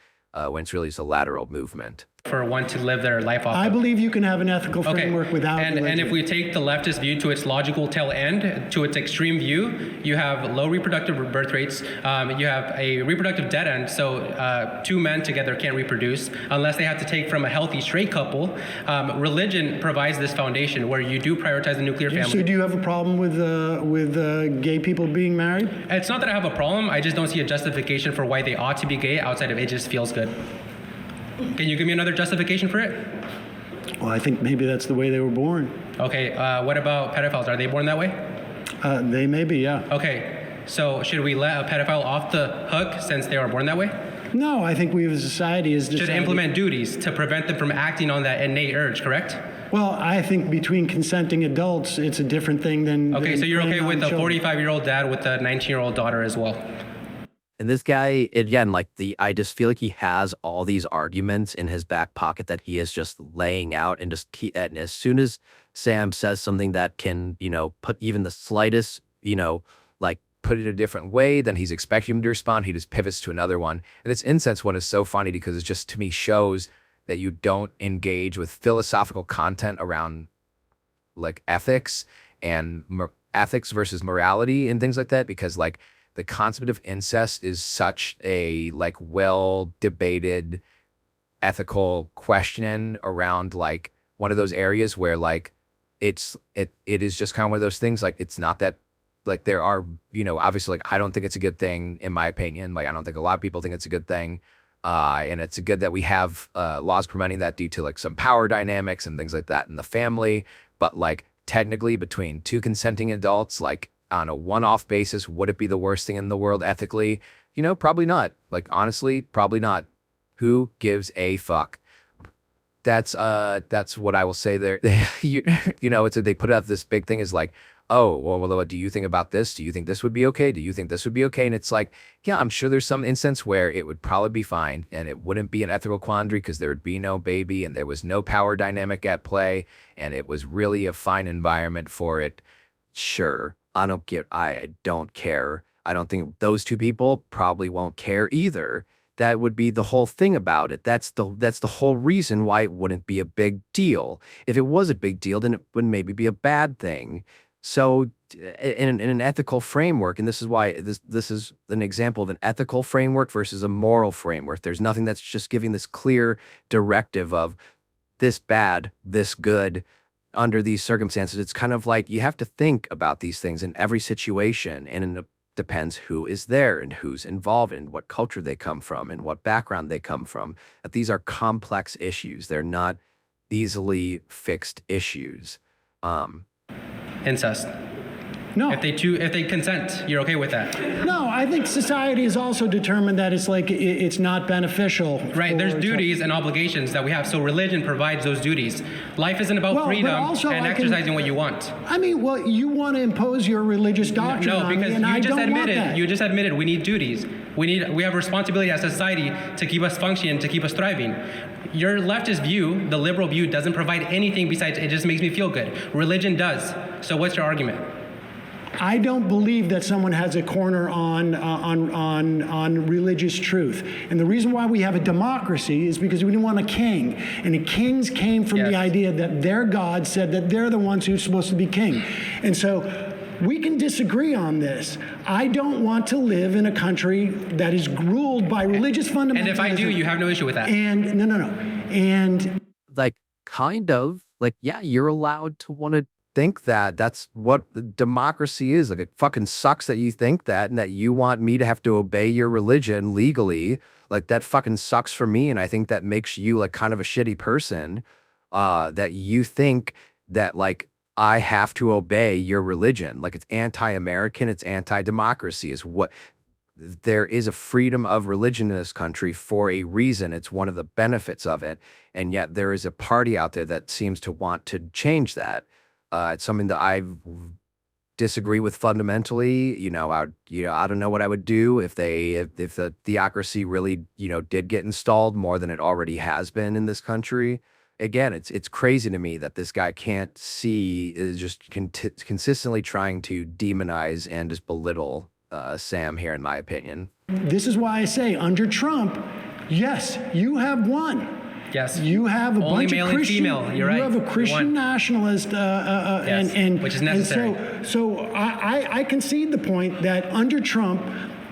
when it's really just a lateral movement. For one to live their life off I of. believe you can have an ethical framework without and religion. if we take the leftist view to its logical tail end, to its extreme view, you have low reproductive birth rates, you have a reproductive dead end, so two men together can't reproduce unless they have to take from a healthy straight couple. Religion provides this foundation where you do prioritize the nuclear So family. do you have a problem with gay people being married? It's not that I have a problem, I just don't see a justification for why they ought to be gay outside of it just feels good. Can you give me another justification for it? Well, I think maybe that's the way they were born. Okay, what about pedophiles? Are they born that way? They may be, yeah. Okay, so should we let a pedophile off the hook since they were born that way? No, I think we as a society is Should decided. implement duties to prevent them from acting on that innate urge, correct? Well, I think between consenting adults, it's a different thing than. Okay, than so you're okay preying on with a children. 45-year-old dad with a 19-year-old daughter as well? And this guy, again, like I just feel like he has all these arguments in his back pocket that he is just laying out and and as soon as Sam says something that can, you know, put even the slightest, you know, like put it a different way, then he's expecting him to respond. He just pivots to another one. And this incense one is so funny because it just, to me, shows that you don't engage with philosophical content around like ethics and ethics versus morality and things like that, because like the concept of incest is such a like well debated ethical question around like one of those areas where like it is just kind of one of those things, like it's not that like there are, you know, obviously like I don't think it's a good thing in my opinion, like I don't think a lot of people think it's a good thing, and it's good that we have laws preventing that due to like some power dynamics and things like that in the family, but like technically between two consenting adults, like on a one-off basis, would it be the worst thing in the world ethically? You know, probably not. Like honestly, probably not. Who gives a fuck? That's what I will say there. you know, it's they put out this big thing is like, oh, well, what do you think about this? Do you think this would be okay? Do you think this would be okay? And it's like, yeah, I'm sure there's some instance where it would probably be fine and it wouldn't be an ethical quandary because there would be no baby and there was no power dynamic at play and it was really a fine environment for it. Sure. I don't care. I don't think those two people probably won't care either that would be the whole thing about it. That's the whole reason why it wouldn't be a big deal. If it was a big deal, then it would maybe be a bad thing. So in an ethical framework, and this is why this is an example of an ethical framework versus a moral framework. There's nothing that's just giving this clear directive of this bad, this good under these circumstances. It's kind of like you have to think about these things in every situation, and it depends who is there and who's involved and what culture they come from and what background they come from. That these are complex issues. They're not easily fixed issues. Incest. No. If they consent, you're okay with that? No, I think society has also determined that it's like it's not beneficial. Right. There's duties and obligations that we have. So religion provides those duties. Life isn't about freedom and exercising what you want. I mean, well, you want to impose your religious doctrine on me, because and I don't want that. you just admitted we need duties. We have a responsibility as a society to keep us functioning, to keep us thriving. Your leftist view, the liberal view, doesn't provide anything besides it just makes me feel good. Religion does. So what's your argument? I don't believe that someone has a corner on religious truth. And the reason why we have a democracy is because we didn't want a king. And the kings came from the idea that their God said that they're the ones who's supposed to be king. And so we can disagree on this. I don't want to live in a country that is ruled by religious fundamentalism. And if I do, you have no issue with that. And no. And like, kind of, like, yeah, you're allowed to want to think that. That's what democracy is. Like, it fucking sucks that you think that and that you want me to have to obey your religion legally. Like, that fucking sucks for me, and I think that makes you like kind of a shitty person, that you think that like I have to obey your religion. Like, it's anti-American, it's anti-democracy. Is what there is a freedom of religion in this country for a reason. It's one of the benefits of it, and yet there is a party out there that seems to want to change that. It's something that I disagree with fundamentally. I don't know what I would do if the theocracy really, did get installed more than it already has been in this country. Again, it's crazy to me that this guy can't see, is just consistently trying to demonize and just belittle Sam here, in my opinion. this is why I say under Trump, yes, you have won. Yes. You have a Only bunch male of and Christian, female. You're right. You have a You Christian won. nationalist, Which is necessary. And so I concede the point that under Trump,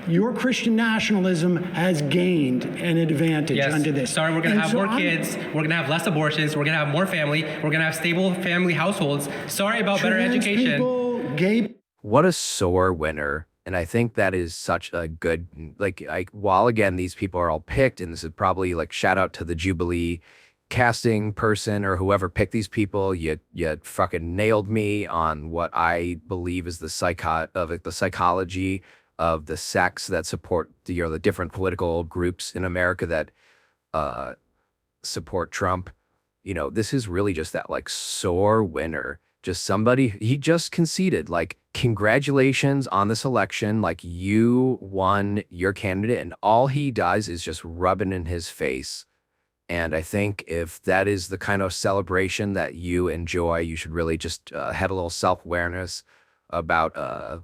your Christian nationalism has gained an advantage Yes. under this. Sorry, we're going to have more kids. We're going to have less abortions. We're going to have more family. We're going to have stable family households. Sorry about better Trans education. people, gay. What a sore winner. And I think that is such a good, while again, these people are all picked, and this is probably like shout out to the Jubilee casting person or whoever picked these people. You fucking nailed me on what I believe is the psychology of the sects that support the different political groups in America that support Trump. This is really just that like sore winner. Just somebody, he just conceded, like, congratulations on this election, like, you won your candidate, and all he does is just rub it in his face. And I think if that is the kind of celebration that you enjoy, you should really just have a little self-awareness about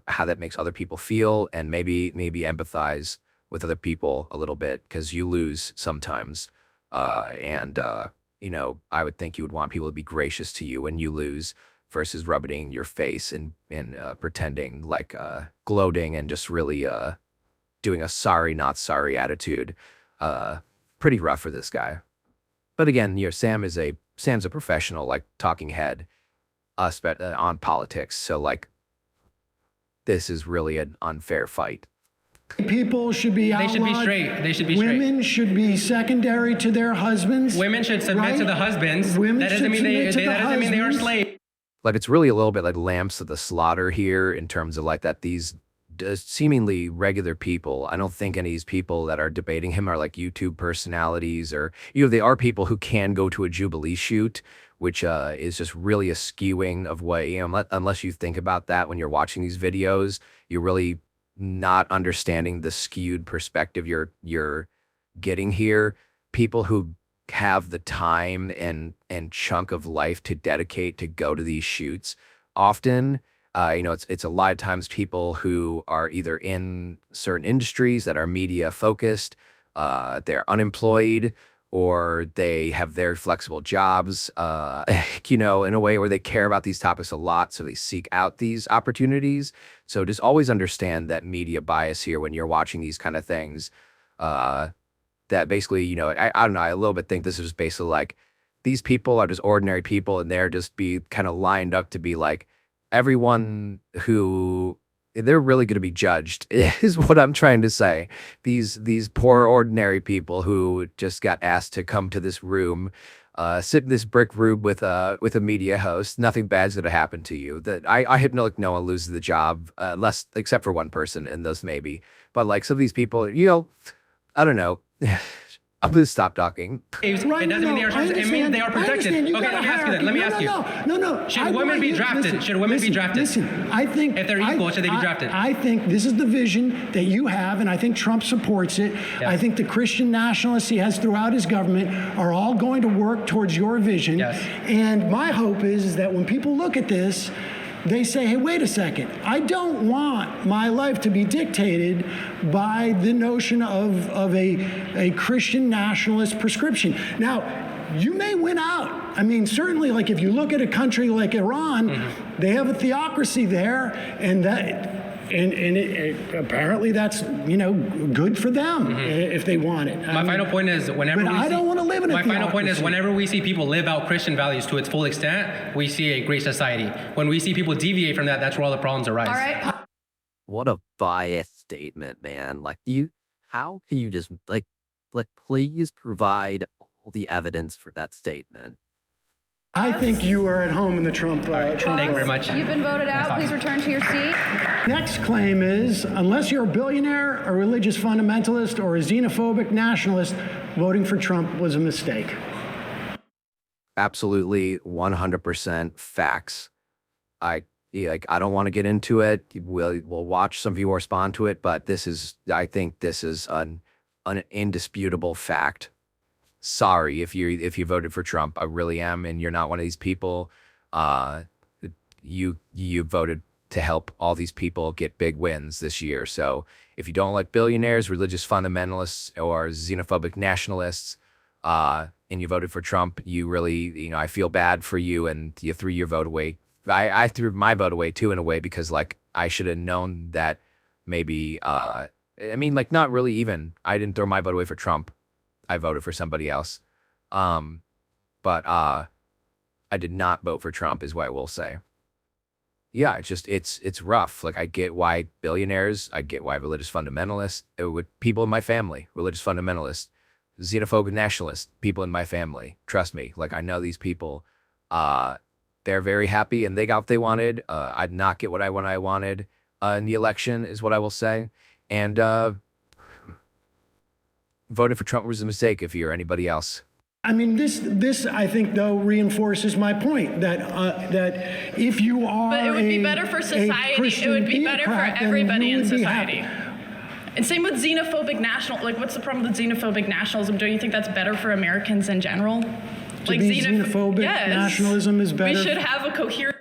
how that makes other people feel, and maybe empathize with other people a little bit, because you lose sometimes. I would think you would want people to be gracious to you when you lose, versus rubbing it in your face and pretending like gloating and just really doing a sorry, not sorry attitude. Pretty rough for this guy. But again, Sam's a professional, like, talking head on politics. So like, this is really an unfair fight. People should be outlawed. They should be straight. They should be straight. Women should be secondary to their husbands. Women should submit right? to the husbands. Women That doesn't should mean they submit to the are husbands. slaves. Like, it's really a little bit like lambs to the slaughter here in terms of like that these seemingly regular people. I don't think any of these people that are debating him are like YouTube personalities, or they are people who can go to a Jubilee shoot, which is just really a skewing of what, unless you think about that when you're watching these videos, you're really not understanding the skewed perspective you're getting here. People who have the time and chunk of life to dedicate to go to these shoots often, it's a lot of times people who are either in certain industries that are media focused, they're unemployed, or they have very flexible jobs, in a way where they care about these topics a lot, so they seek out these opportunities. So just always understand that media bias here when you're watching these kind of things. That basically, I don't know, I a little bit think this is basically like these people are just ordinary people, and they're just be kind of lined up to be like everyone who they're really going to be judged is what I'm trying to say. These poor ordinary people who just got asked to come to this room, sit in this brick room with a media host. Nothing bad's going to happen to you. That I hope no one loses the job, less except for one person, and those maybe. But like some of these people, I don't know. I'm going to stop talking. It doesn't mean they are. It means they are protected. Okay, let me ask you that. Let me ask you. No. Should women be drafted? Should women be drafted? Listen, I think if they're equal, should they be drafted? I think this is the vision that you have, and I think Trump supports it. Yes. I think the Christian nationalists he has throughout his government are all going to work towards your vision. Yes. And my hope is that when people look at this, they say, hey, wait a second. I don't want my life to be dictated by the notion of a Christian nationalist prescription. Now, you may win out. I mean, certainly, like if you look at a country like Iran, they have a theocracy there, and apparently that's good for them if they want it. My final point is whenever but I don't want to live in a theocracy. My final point is whenever we see people live out Christian values to its full extent, we see a great society. When we see people deviate from that, that's where all the problems arise. All right. What a biased statement, man. Like how can you just like please provide all the evidence for that statement? I think you are at home in the Trump. Thank you very much. You've been voted out. Please return to your seat. Next claim is, unless you're a billionaire, a religious fundamentalist, or a xenophobic nationalist, voting for Trump was a mistake. Absolutely 100% facts. I don't want to get into it. We'll watch some of you respond to it, but I think this is an indisputable fact. Sorry if you voted for Trump. I really am, and you're not one of these people. You voted to help all these people get big wins this year. So if you don't like billionaires, religious fundamentalists, or xenophobic nationalists, and you voted for Trump, you really, I feel bad for you, and you threw your vote away. I threw my vote away too, in a way, because like I should have known that maybe. Not really even. I didn't throw my vote away for Trump. I voted for somebody else. But I did not vote for Trump, is what I will say. Yeah, it's rough. Like, I get why billionaires, I get why religious fundamentalists, people in my family, religious fundamentalists, xenophobic nationalists, people in my family. Trust me, like, I know these people, they're very happy and they got what they wanted. I did not get what I wanted in the election, is what I will say. And voting for Trump was a mistake if you're anybody else. I mean, this I think, though, reinforces my point that if you are but it would be better for society. It would be better for everybody in society. And same with xenophobic what's the problem with xenophobic nationalism? Don't you think that's better for Americans in general? Like xenophobic nationalism is better. We should have a coherent.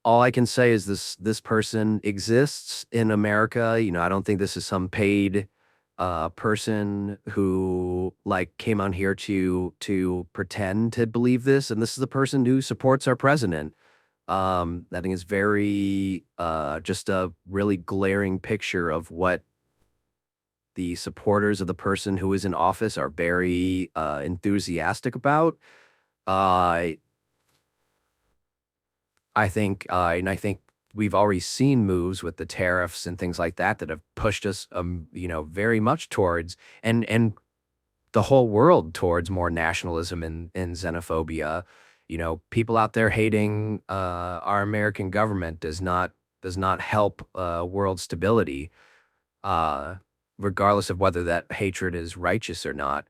All I can say is this person exists in America. I don't think this is some paid person who came on here to pretend to believe this, and this is the person who supports our president. I think it's very just a really glaring picture of what the supporters of the person who is in office are very enthusiastic about. I think we've already seen moves with the tariffs and things like that have pushed us, very much towards, and the whole world towards more nationalism and xenophobia. People out there hating our American government does not help world stability, regardless of whether that hatred is righteous or not.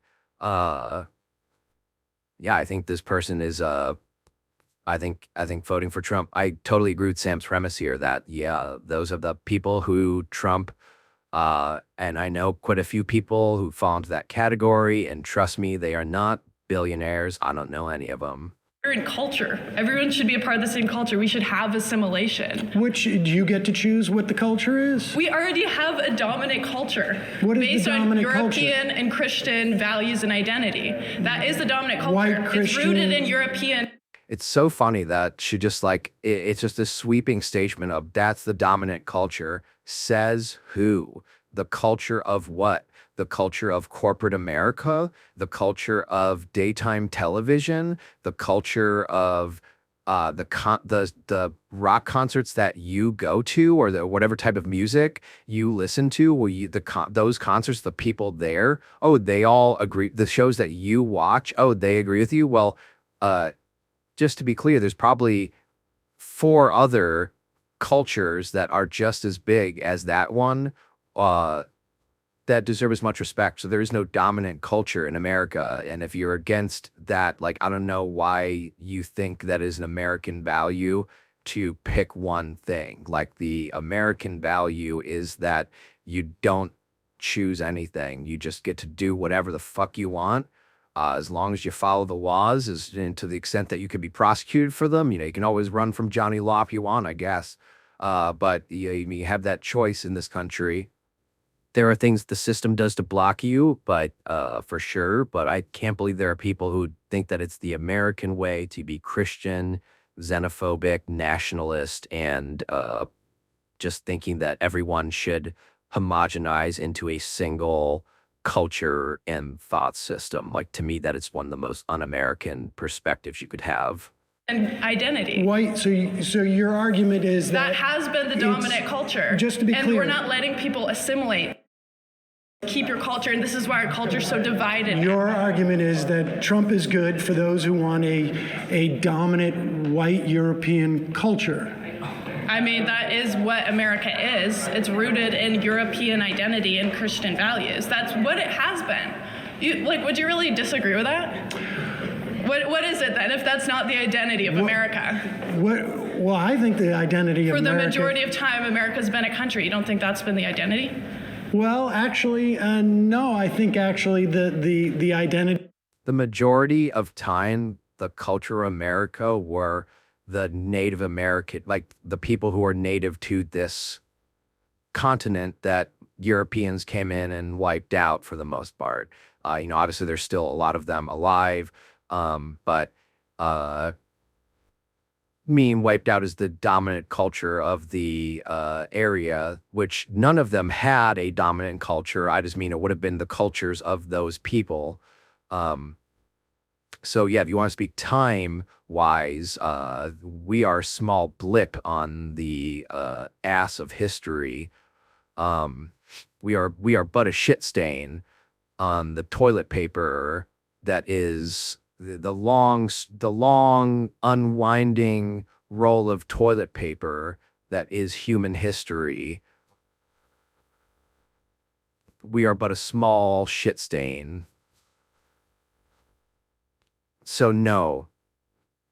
Yeah, I think this person is I think voting for Trump, I totally agree with Sam's premise here that, yeah, those are the people who Trump, and I know quite a few people who fall into that category, and trust me, they are not billionaires. I don't know any of them. in culture. Everyone should be a part of the same culture. We should have assimilation. Which, do you get to choose what the culture is? We already have a dominant culture What is based the on dominant culture? European and Christian values and identity. That is the dominant culture. White It's Christian- rooted in European. It's so funny that she just like, it's just this sweeping statement of that's the dominant culture. Says who? The culture of what? The culture of corporate America, the culture of daytime television, the culture of the rock concerts that you go to, or the whatever type of music you listen to. Those concerts, the people there, oh, they all agree. The shows that you watch, oh, they agree with you. Well, just to be clear, there's probably 4 other cultures that are just as big as that one, that deserve as much respect. So there is no dominant culture in America. And if you're against that, like, I don't know why you think that is an American value to pick one thing. Like, the American value is that you don't choose anything. You just get to do whatever the fuck you want. As long as you follow the laws, and to the extent that you could be prosecuted for them, you know, you can always run from Johnny Law if you want, I guess. But you have that choice in this country. There are things the system does to block you, but for sure. But I can't believe there are people who think that it's the American way to be Christian, xenophobic, nationalist, and just thinking that everyone should homogenize into a single culture and thought system. Like, to me, that is one of the most un-American perspectives you could have. And identity. White, so your argument is that That has been the dominant culture. Just to be and clear. we're not letting people assimilate. Keep your culture, and this is why our culture is so divided. Your argument is that Trump is good for those who want a dominant white European culture. I mean, that is what America is. It's rooted in European identity and Christian values. That's what it has been. Would you really disagree with that? What is it then, if that's not the identity of America? Well, I think the identity of For the America... majority of time, America's been a country. You don't think that's been the identity? Well, actually, no. I think actually the identity... The majority of time, the culture of America were the Native American, like the people who are native to this continent that Europeans came in and wiped out for the most part. You know, obviously there's still a lot of them alive, but wiped out is the dominant culture of the area, which none of them had a dominant culture. I just mean it would have been the cultures of those people. So yeah, if you want to speak time-wise, we are a small blip on the ass of history. We are but a shit stain on the toilet paper that is the long unwinding roll of toilet paper that is human history. We are but a small shit stain. So no,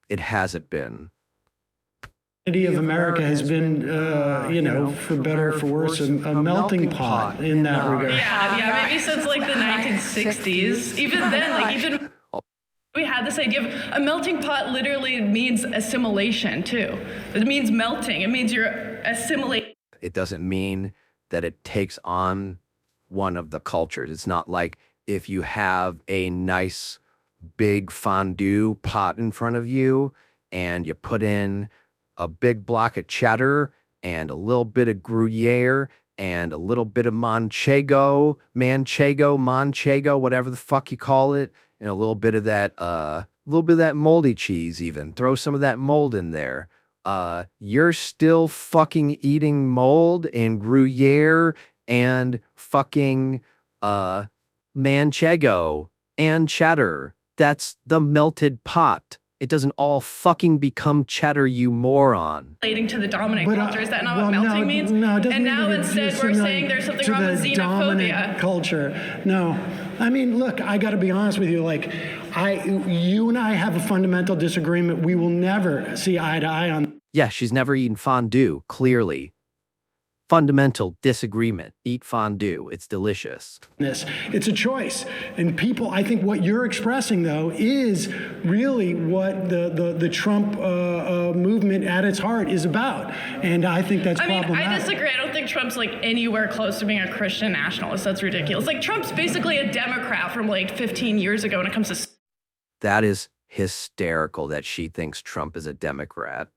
it hasn't been. identity of America has been, you know, for better or for worse, a melting pot in that regard. Yeah, maybe since like the 1960s. Even then, like even we had this idea of a melting pot literally means assimilation too. It means melting. It means you're assimilating. It doesn't mean that it takes on one of the cultures. It's not like if you have a nice big fondue pot in front of you and you put in a big block of cheddar and a little bit of Gruyere and a little bit of manchego, whatever the fuck you call it, and a little bit of that moldy cheese even. Throw some of that mold in there. You're still fucking eating mold and Gruyere and fucking manchego and cheddar. That's the melted pot. It doesn't all fucking become cheddar, you moron. Relating to the dominant But, culture, is that not well, what melting no, means? No, it doesn't and mean now that instead you're we're assimilating saying there's something to wrong with the xenophobia. dominant culture. No, I mean, look, I got to be honest with you. Like, you and I have a fundamental disagreement. We will never see eye to eye on. Yeah, she's never eaten fondue, clearly. fundamental disagreement. Eat fondue. It's delicious. It's a choice. And people, I think what you're expressing, though, is really what the Trump movement at its heart is about. And I think that's problematic. I disagree. I don't think Trump's like anywhere close to being a Christian nationalist. That's ridiculous. Like Trump's basically a Democrat from like 15 years ago when it comes to... That is hysterical that she thinks Trump is a Democrat.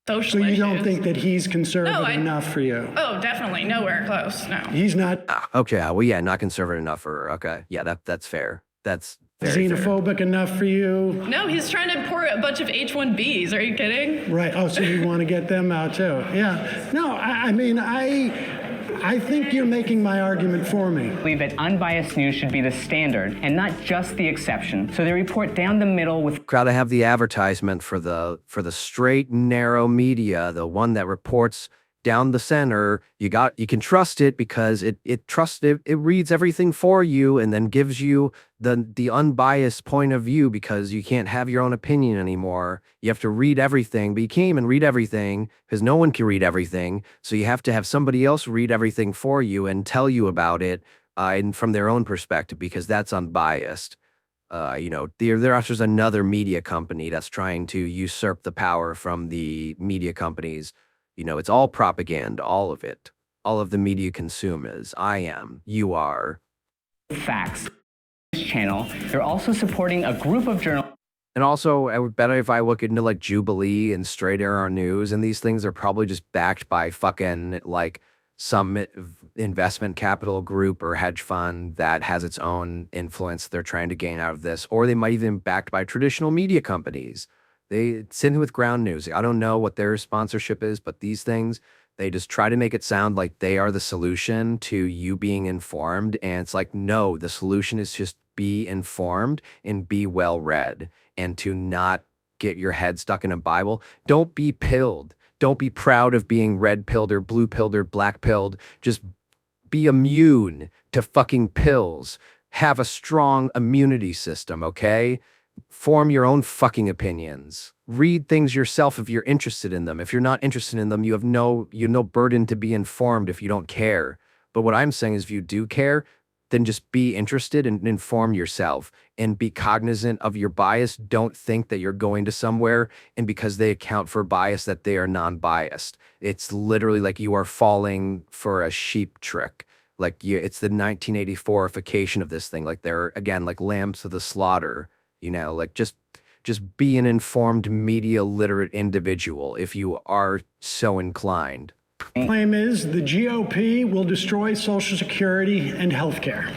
social So you issues. don't think that he's conservative enough for you? Oh, definitely. Nowhere close. No. He's not Okay, well, yeah, not conservative enough for her. Okay, yeah, that's fair. That's very fair. xenophobic enough for you? No, he's trying to import a bunch of H-1Bs. Are you kidding? Right. Oh, so you want to get them out too? Yeah. No, I mean, I think you're making my argument for me. I believe that unbiased news should be the standard and not just the exception. So they report down the middle with... Gotta have the advertisement for the straight, narrow media, the one that reports down the center. You can trust it because it reads everything for you and then gives you the unbiased point of view, because you can't have your own opinion anymore. You have to read everything, but you can't even read everything because no one can read everything. So you have to have somebody else read everything for you and tell you about it and from their own perspective, because that's unbiased. There's another media company that's trying to usurp the power from the media companies. It's all propaganda, all of it. All of the media consumers. I am. You are. facts. This channel, they're also supporting a group of journalists. And also, I would bet if I look into like Jubilee and Straight Arrow News, and these things are probably just backed by fucking like some investment capital group or hedge fund that has its own influence they're trying to gain out of this. Or they might even be backed by traditional media companies. They sit in with ground news. I don't know what their sponsorship is, but these things, they just try to make it sound like they are the solution to you being informed. And it's like, no, the solution is just be informed and be well read, and to not get your head stuck in a Bible. Don't be pilled. Don't be proud of being red pilled or blue pilled or black pilled. Just be immune to fucking pills. Have a strong immunity system, okay? Form your own fucking opinions. Read things yourself if you're interested in them. If you're not interested in them, you have no burden to be informed if you don't care. But what I'm saying is, if you do care, then just be interested and inform yourself and be cognizant of your bias. Don't think that you're going to somewhere and because they account for bias that they are non-biased. It's literally like you are falling for a sheep trick. Like it's the 1984ification of this thing. Like they're, again, like lambs to the slaughter. Like just be an informed, media literate individual if you are so inclined. Claim is the GOP will destroy Social Security and health care.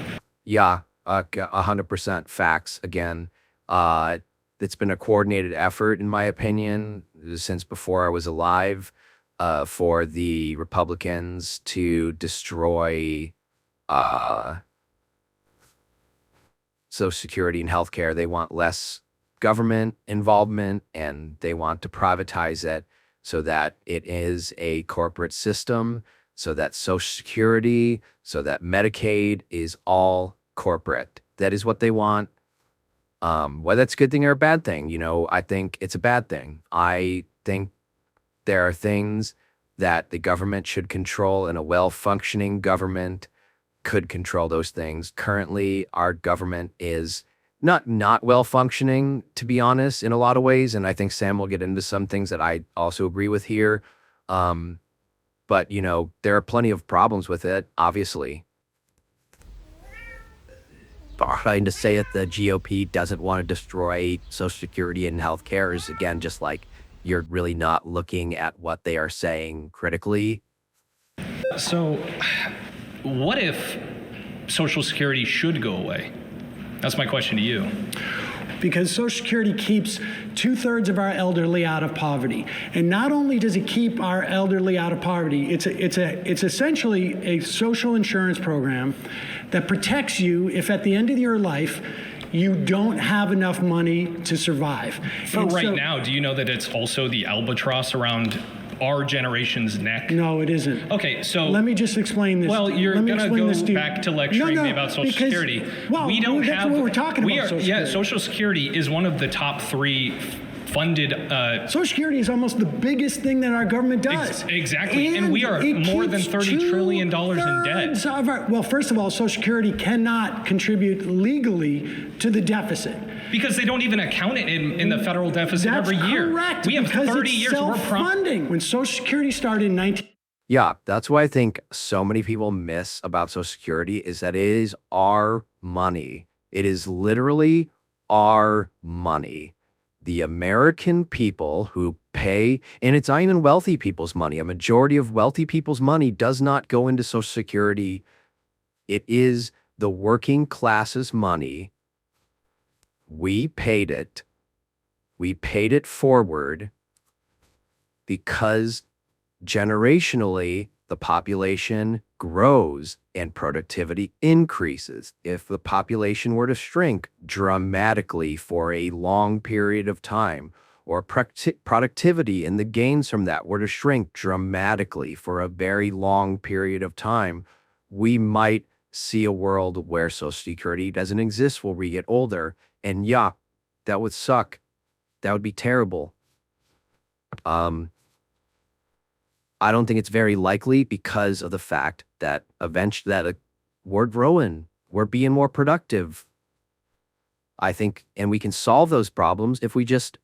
Yeah, 100% facts. Again, it's been a coordinated effort, in my opinion, since before I was alive, for the Republicans to destroy Social Security and healthcare. They want less government involvement and they want to privatize it so that it is a corporate system, so that Social Security, so that Medicaid is all corporate. That is what they want. Whether that's a good thing or a bad thing, I think it's a bad thing. I think there are things that the government should control, and a well-functioning government could control those things. Currently, our government is not well-functioning, to be honest, in a lot of ways, and I think Sam will get into some things that I also agree with here. But, there are plenty of problems with it, obviously. Trying to say that the GOP doesn't want to destroy Social Security and healthcare is, again, just like you're really not looking at what they are saying critically. So, what if Social Security should go away? That's my question to you. Because Social Security keeps 2/3 of our elderly out of poverty. And not only does it keep our elderly out of poverty, it's essentially a social insurance program that protects you if at the end of your life you don't have enough money to survive. For right now, do you know that it's also the albatross around our generation's neck? No, it isn't. Okay, so let me just explain this. Well, you're going to go back to lecturing me about Social Security. Well, we don't that's have. what we're talking about. Social Security is one of the top 3 funded. Social Security is almost the biggest thing that our government does. Exactly, and we are more than $30 trillion in debt. Well, first of all, Social Security cannot contribute legally to the deficit. Because they don't even account it in the federal deficit every year. Correct. We have because 30 it's years. self-funding. When Social Security started in 19... Yeah, that's why I think so many people miss about Social Security is that it is our money. It is literally our money. The American people who pay, and it's not even wealthy people's money. A majority of wealthy people's money does not go into Social Security. It is the working class's money. We paid it. We paid it forward because generationally, the population grows and productivity increases. If the population were to shrink dramatically for a long period of time, or productivity and the gains from that were to shrink dramatically for a very long period of time, we might see a world where Social Security doesn't exist when we get older. And yeah, that would suck. That would be terrible. I don't think it's very likely because of the fact that eventually we're growing, we're being more productive. I think, and we can solve those problems if we just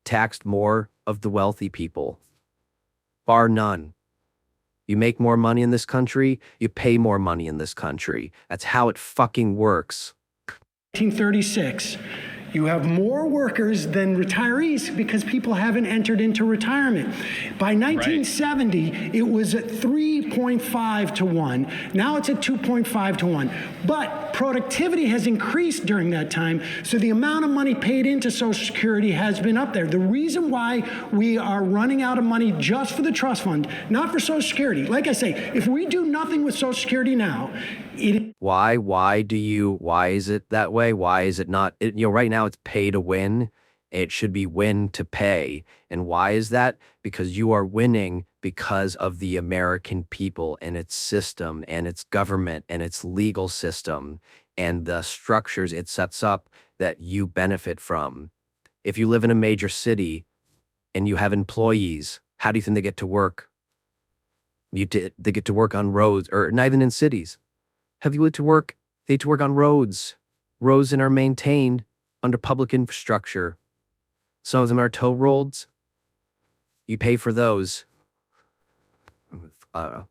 taxed more of the wealthy people, bar none. You make more money in this country, you pay more money in this country. That's how it fucking works. 1936. You have more workers than retirees because people haven't entered into retirement. By 1970, it was at 3.5 to 1. Now it's at 2.5 to 1. But productivity has increased during that time, so the amount of money paid into Social Security has been up there. The reason why we are running out of money just for the trust fund, not for Social Security, like I say, if we do nothing with Social Security now, Why is it that way? Why is it not, right now it's pay to win. It should be win to pay. And why is that? Because you are winning because of the American people and its system and its government and its legal system and the structures it sets up that you benefit from. If you live in a major city and you have employees, how do you think they get to work? They get to work on roads, or not even in cities. Have you lived to work? They need to work on roads. Roads that are maintained under public infrastructure. Some of them are toll roads. You pay for those. Kind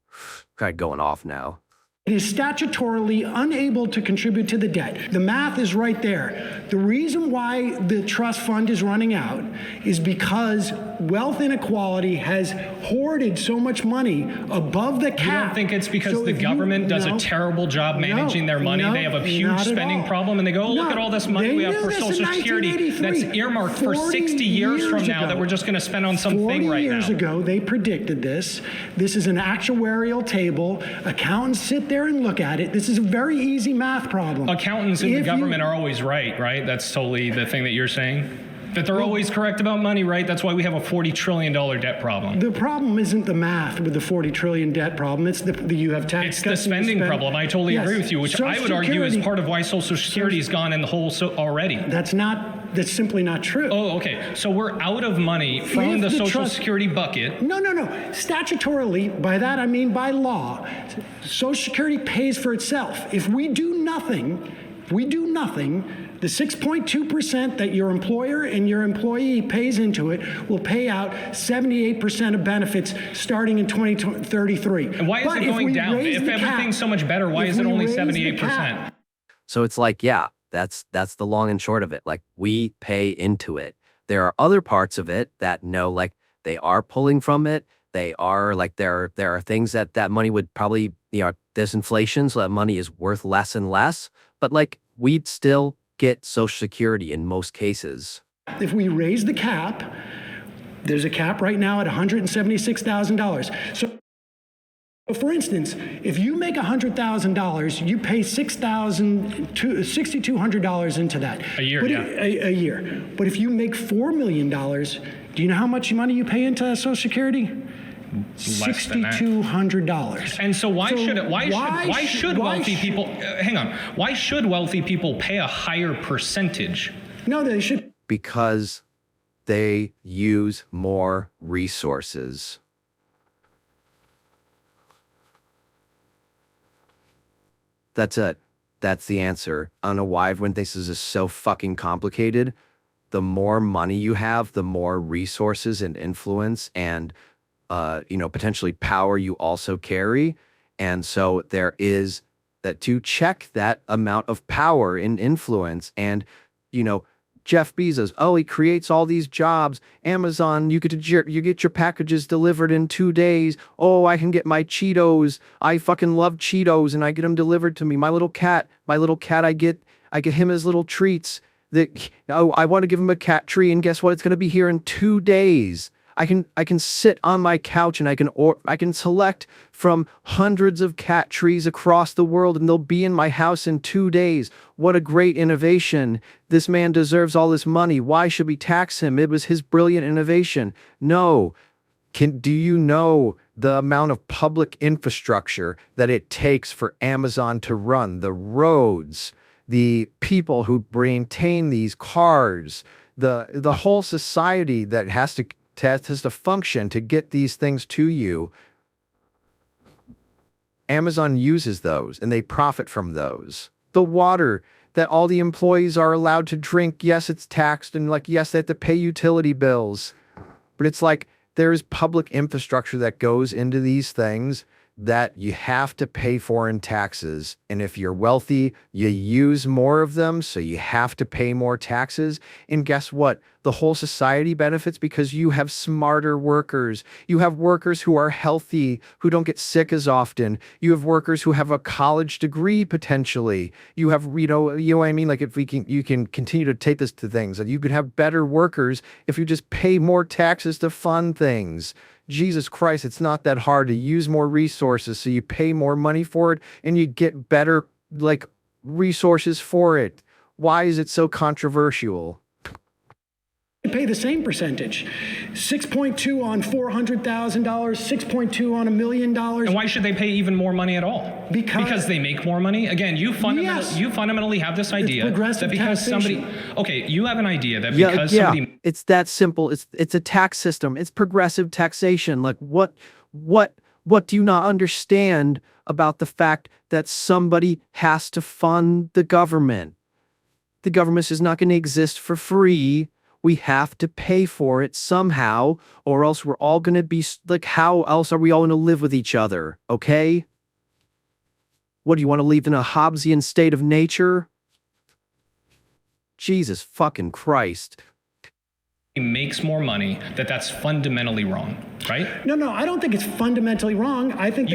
of going off now. It is statutorily unable to contribute to the debt. The math is right there. The reason why the trust fund is running out is because wealth inequality has hoarded so much money above the cap. You don't think it's because the government does a terrible job managing their money? They have a huge spending problem, and they go, oh, look at all this money we have for Social Security that's earmarked for 60 years from now that we're just going to spend on something right now. 40 years ago, they predicted this. This is an actuarial table. Accountants sit there and look at it. This is a very easy math problem. Accountants in the government are always right? That's totally the thing that you're saying? That they're always correct about money, right? That's why we have a $40 trillion debt problem. The problem isn't the math with the 40 trillion debt problem. It's you have tax cuts. It's the spending problem. I totally agree with you, which I would argue is part of why Social Security's gone in the hole already. That's simply not true. Oh, okay. So we're out of money from the Social Security bucket. No. Statutorily, by that I mean by law, Social Security pays for itself. If we do nothing, the 6.2% that your employer and your employee pays into it will pay out 78% of benefits starting in 2033. And why is it going down? If everything's so much better, why is it only 78%? So it's like, yeah, that's the long and short of it. Like, we pay into it. There are other parts of it that like they are pulling from it. They are like, there are things that money would probably, there's inflation, so that money is worth less and less. But like, we'd still get Social Security in most cases. If we raise the cap, there's a cap right now at $176,000. So for instance, if you make $100,000, you pay $6,200 into that. A year, a year. But if you make $4 million, do you know how much money you pay into Social Security? $6,200. And so why should wealthy people why should wealthy people pay a higher percentage? No, they should. Because They use more resources. That's it. That's the answer. I don't know why everyone thinks this is so fucking complicated. The more money you have, the more resources and influence and, potentially power you also carry. And so there is that to check that amount of power and influence and, Jeff Bezos, oh, he creates all these jobs. Amazon, you get your packages delivered in 2 days. Oh, I can get my Cheetos. I fucking love Cheetos, and I get them delivered to me. My little cat, I get him his little treats. I want to give him a cat tree, and guess what? It's gonna be here in 2 days. I can sit on my couch and I can select from hundreds of cat trees across the world and they'll be in my house in 2 days. What a great innovation. This man deserves all this money. Why should we tax him? It was his brilliant innovation. No. Do you know the amount of public infrastructure that it takes for Amazon to run? The roads, the people who maintain these cars, the whole society that has to function to get these things to you. Amazon uses those and they profit from those. The water that all the employees are allowed to drink, yes, it's taxed and yes, they have to pay utility bills. But it's there's public infrastructure that goes into these things that you have to pay for in taxes. And if you're wealthy, you use more of them, so you have to pay more taxes. And guess what? The whole society benefits because you have smarter workers. You have workers who are healthy, who don't get sick as often. You have workers who have a college degree potentially. You have, what I mean? If you can continue to take this to things, that you could have better workers if you just pay more taxes to fund things. Jesus Christ, it's not that hard to use more resources so you pay more money for it and you get better resources for it. Why is it so controversial? Pay the same percentage. 6.2 on $400,000, 6.2 on $1 million. And why should they pay even more money at all? Because they make more money? Again, you fundamentally have this idea that because somebody, you have an idea that because somebody, it's that simple. It's a tax system. It's progressive taxation. What do you not understand about the fact that somebody has to fund the government? The government is not going to exist for free. We have to pay for it somehow, or else we're all going to be how else are we all going to live with each other? Okay? What do you want to live in a Hobbesian state of nature? Jesus fucking Christ. Makes more money, that's fundamentally wrong, right? No, I don't think it's fundamentally wrong. I think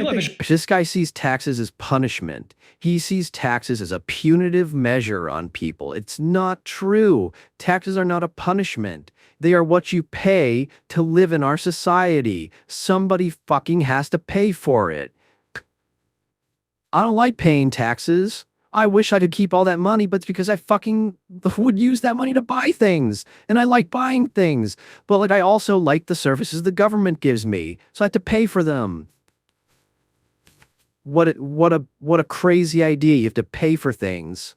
this guy sees taxes as punishment. He sees taxes as a punitive measure on people. It's not true. Taxes are not a punishment. They are what you pay to live in our society. Somebody fucking has to pay for it. I don't like paying taxes. I wish I could keep all that money, but it's because I fucking would use that money to buy things. And I like buying things. But I also like the services the government gives me. So I have to pay for them. What a crazy idea. You have to pay for things.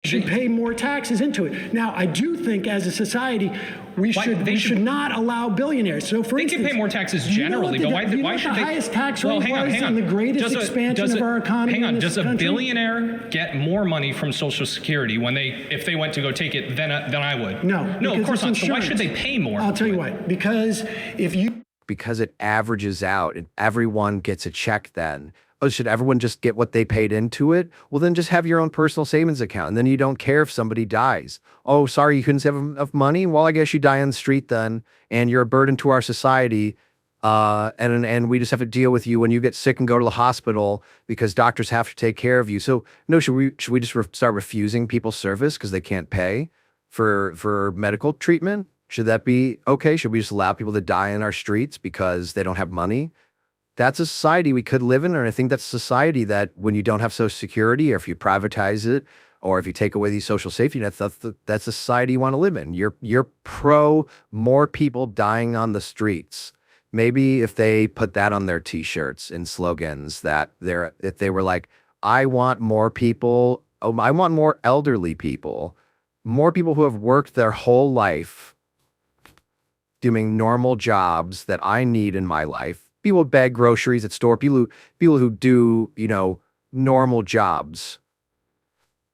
Should pay more taxes into it. Now, I do think as a society, we should not allow billionaires. So for instance, they can pay more taxes generally, but why should they? The highest tax rate was and the greatest expansion of our economy. Hang on, in this does a country? billionaire get more money from Social Security if they went to go take it than I would? No, of course not. So why should they pay more? I'll tell you what. Because it averages out and everyone gets a check then. Oh, should everyone just get what they paid into it? Well, then just have your own personal savings account. And then you don't care if somebody dies. Oh, sorry, you couldn't save enough money? Well, I guess you die on the street then. And you're a burden to our society. And we just have to deal with you when you get sick and go to the hospital because doctors have to take care of you. So, no, should we just start refusing people service because they can't pay for medical treatment? Should that be okay? Should we just allow people to die in our streets because they don't have money? That's a society we could live in, and I think that's a society that when you don't have Social Security, or if you privatize it, or if you take away these social safety nets, that's the society you want to live in. You're pro more people dying on the streets. Maybe if they put that on their T-shirts and slogans, if they were like, I want more people, I want more elderly people more people who have worked their whole life doing normal jobs that I need in my life. People who bag groceries at store, people who do, normal jobs.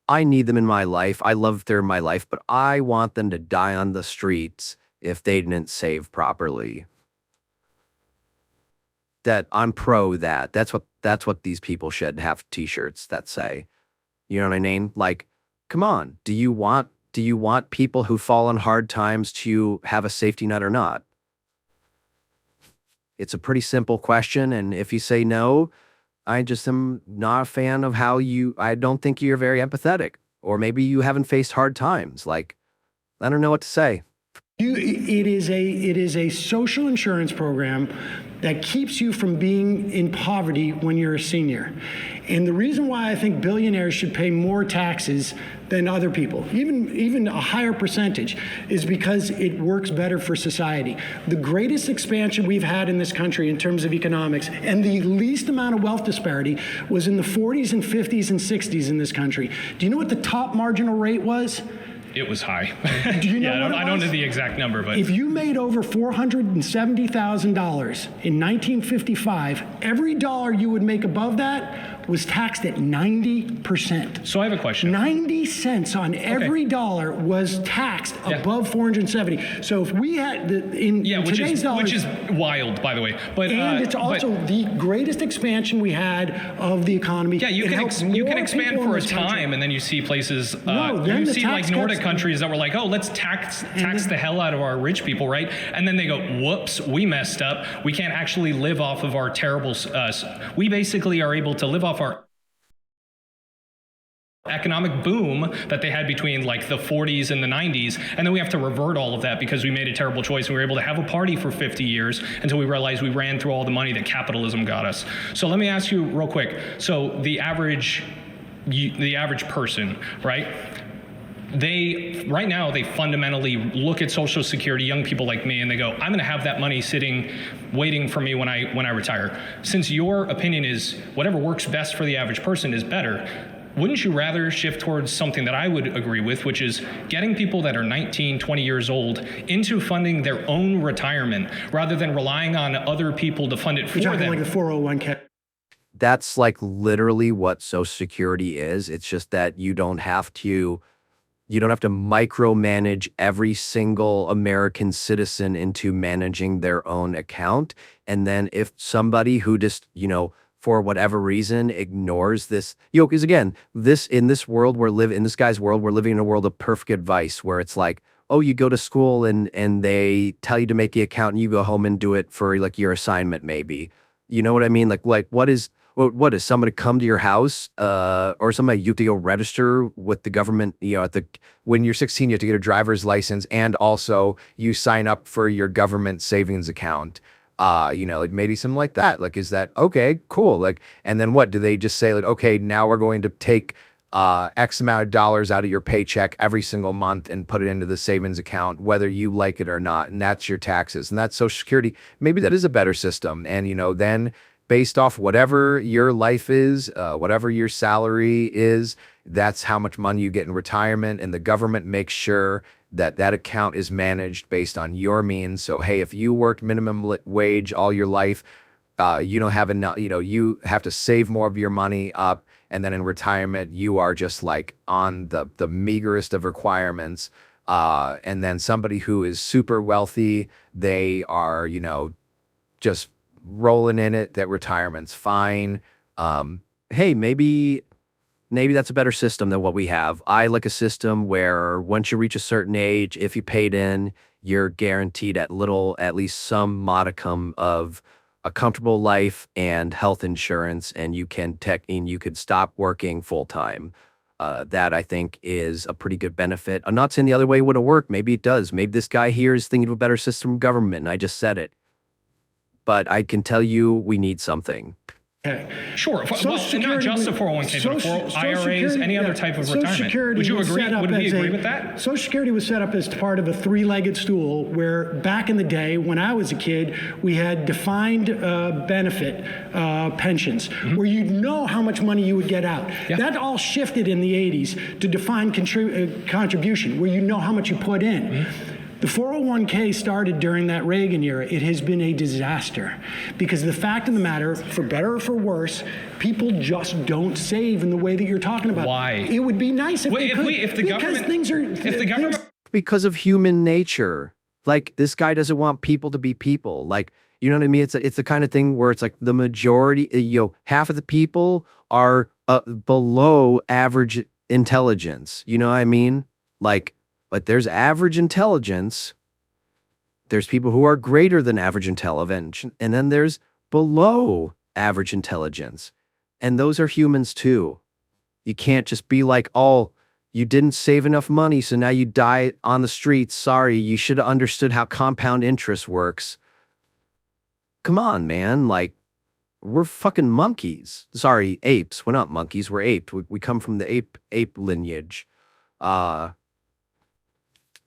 I need them in my life. I love they're in my life, but I want them to die on the streets if they didn't save properly. That I'm pro that. That's what these people should have t-shirts that say. You know what I mean? Like, come on. Do you want people who fall on hard times to have a safety net or not? It's a pretty simple question, and if you say no, I just am not a fan of I don't think you're very empathetic, or maybe you haven't faced hard times. Like, I don't know what to say. It is a social insurance program that keeps you from being in poverty when you're a senior. And the reason why I think billionaires should pay more taxes than other people, even a higher percentage, is because it works better for society. The greatest expansion we've had in this country in terms of economics and the least amount of wealth disparity was in the 40s and 50s and 60s in this country. Do you know what the top marginal rate was? It was high. Do you know what it I don't was? know the exact number, but if you made over $470,000 in 1955, every dollar you would make above that was taxed at 90%. So I have a question. 90 cents on every dollar was taxed above 470. So if we had today's dollars, which is wild, by the way. But and it's also the greatest expansion we had of the economy. Yeah, you can expand for a time, and then you see places. You see like Nordic countries that were like, oh, let's tax the hell out of our rich people, right? And then they go, whoops, we messed up. We can't actually live off of our terrible. We basically are able to live off our economic boom that they had between like the 40s and the 90s, and then we have to revert all of that because we made a terrible choice and we were able to have a party for 50 years until we realized we ran through all the money that capitalism got us. So let me ask you real quick. So the average person, right? Right now they fundamentally look at Social Security, young people like me, and they go, I'm going to have that money sitting waiting for me when I retire. Since your opinion is whatever works best for the average person is better, wouldn't you rather shift towards something that I would agree with, which is getting people that are 19, 20 years old into funding their own retirement rather than relying on other people to fund it for them? You're talking like the 401k. That's like literally what Social Security is. It's just that you don't have to micromanage every single American citizen into managing their own account. And then if somebody who just, for whatever reason ignores this, because again, in this guy's world, we're living in a world of perfect advice where it's like, oh, you go to school and they tell you to make the account and you go home and do it for like your assignment maybe. You know what I mean? Like what is somebody come to your house or somebody you have to go register with the government, when you're 16, you have to get a driver's license and also you sign up for your government savings account. Like maybe something like that. Like, is that okay? Cool. Like, and then what do they just say? Like, okay, now we're going to take X amount of dollars out of your paycheck every single month and put it into the savings account, whether you like it or not, and that's your taxes and that's Social Security. Maybe that is a better system, and then based off whatever your life is, whatever your salary is, that's how much money you get in retirement, and the government makes sure that account is managed based on your means. So, hey, if you worked minimum wage all your life, you don't have enough, you have to save more of your money up. And then in retirement, you are just like on the meagerest of requirements. And then somebody who is super wealthy, they are, just rolling in it, that retirement's fine. Hey, maybe that's a better system than what we have. I like a system where once you reach a certain age, if you paid in, you're guaranteed at least some modicum of a comfortable life and health insurance, and you could stop working full time. That I think is a pretty good benefit. I'm not saying the other way wouldn't work. Maybe it does. Maybe this guy here is thinking of a better system of government, and I just said it. But I can tell you we need something. Okay. Sure. Well, not just a 401k, but for IRAs, any other type of retirement. Would you agree? Would we agree with that? Social Security was set up as part of a three-legged stool where back in the day when I was a kid, we had defined benefit pensions where you'd know how much money you would get out. Yeah. That all shifted in the 80s to defined contribution where you know how much you put in. The 401k started during that Reagan era. It has been a disaster because the fact of the matter, for better or for worse, people just don't save in the way that you're talking about. Why? It would be nice if they could. If the government, Because of human nature. Like, this guy doesn't want people to be people. Like, you know what I mean? It's the kind of thing where it's like the majority, half of the people are below average intelligence. You know what I mean? Like, but there's average intelligence. There's people who are greater than average intelligence. And then there's below average intelligence. And those are humans too. You can't just be like, oh, you didn't save enough money, so now you die on the streets. Sorry, you should have understood how compound interest works. Come on, man. Like, we're fucking monkeys. Sorry, apes. We're not monkeys. We're apes. We come from the ape lineage.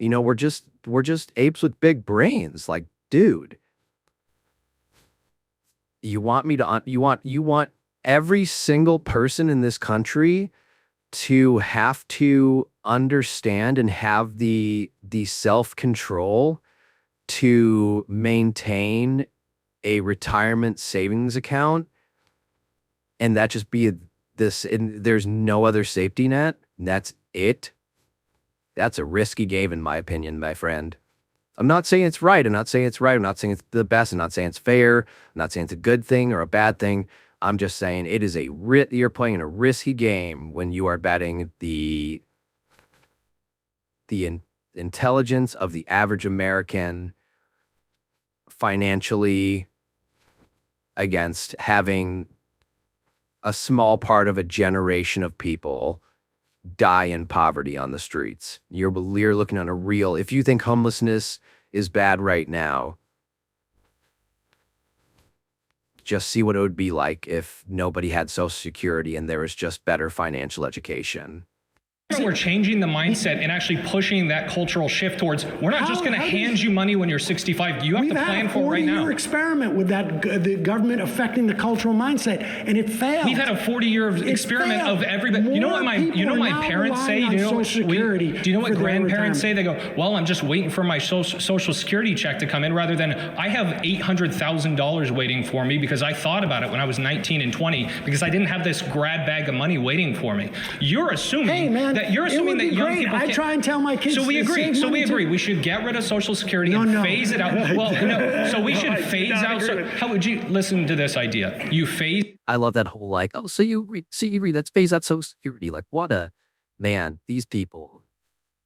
We're just apes with big brains. Like, dude, you want every single person in this country to have to understand and have the self-control to maintain a retirement savings account, and that just be and there's no other safety net, and that's it. That's a risky game, in my opinion, my friend. I'm not saying it's right. I'm not saying it's right. I'm not saying it's the best. I'm not saying it's fair. I'm not saying it's a good thing or a bad thing. I'm just saying it is you're playing a risky game when you are betting the intelligence of the average American financially against having a small part of a generation of people die in poverty on the streets. You're looking on a real, if you think homelessness is bad right now, just see what it would be like if nobody had Social Security and there was just better financial education. We're changing the mindset and actually pushing that cultural shift towards, we're not just going to hand you money when you're 65. You have to plan for it right now. We've had a 40-year experiment with that, the government affecing the cultural mindset, and it failed. We've had a 40-year experiment of everybody. You know what my parents say? Do you know what grandparents say? They go, well, I'm just waiting for my Social Security check to come in, rather than I have $800,000 waiting for me because I thought about it when I was 19 and 20 because I didn't have this grab bag of money waiting for me. You're assuming that young people I try and tell my kids. So we agree. We should get rid of Social Security and phase it out. Well, no. So we should phase out. How would you listen to this idea? You phase. I love that whole like, oh, so you read, let's phase out Social Security. Like, what a man. These people,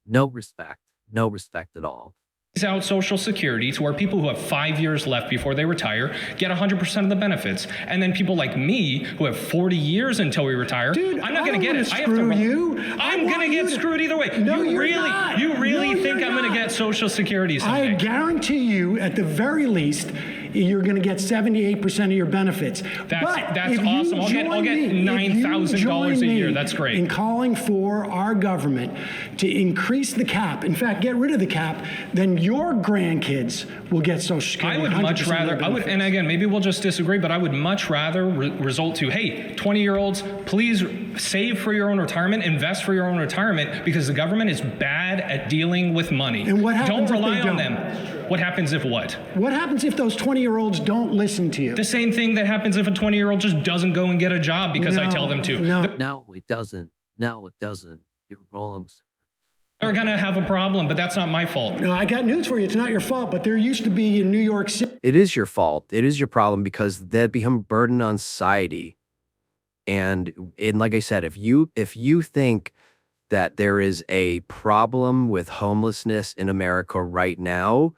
no respect at all. Out Social Security to where people who have 5 years left before they retire get 100% of the benefits, and then people like me who have 40 years until we retire, dude, I'm not going to get it. I'm going to get screwed either way. No, you really think I'm going to get Social Security someday? I guarantee you, at the very least, you're going to get 78% of your benefits. That's awesome. I'll get $9,000 a year. That's great. In calling for our government to increase the cap, in fact, get rid of the cap, then your grandkids will get Social Security. I would much rather, and again, maybe we'll just disagree, but I would much rather result to, hey, 20-year-olds, please save for your own retirement, invest for your own retirement, because the government is bad at dealing with money. And what happens Don't rely if they on don't? them. What happens if what? What happens if those 20-year-olds don't listen to you? The same thing that happens if a 20-year-old just doesn't go and get a job because I tell them to. No, it doesn't. You're wrong. They're going to have a problem, but that's not my fault. No, I got news for you. It's not your fault, but there used to be in New York City. It is your fault. It is your problem because they become a burden on society. And like I said, if you think that there is a problem with homelessness in America right now,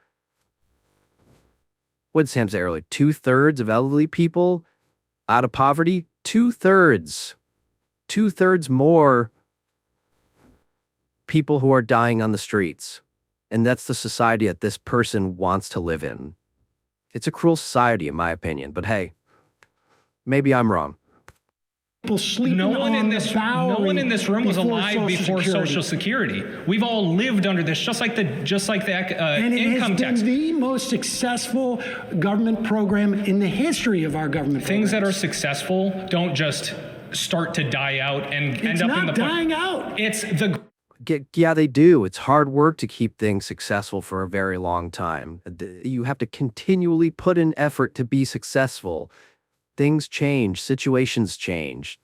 what did Sam say earlier? 2/3 of elderly people out of poverty? 2/3. 2/3 more people who are dying on the streets. And that's the society that this person wants to live in. It's a cruel society, in my opinion. But hey, Maybe I'm wrong. People sleeping No one in this room was alive before Social Social Security. We've all lived under this, just like the and it income has tax. been the most successful government program in the history of our government. Things that are programs. successful don't just start to die out and end It's up not in the dying out. It's the Yeah, they do. It's hard work to keep things successful for a very long time. You have to continually put in effort to be successful. Things change, situations change.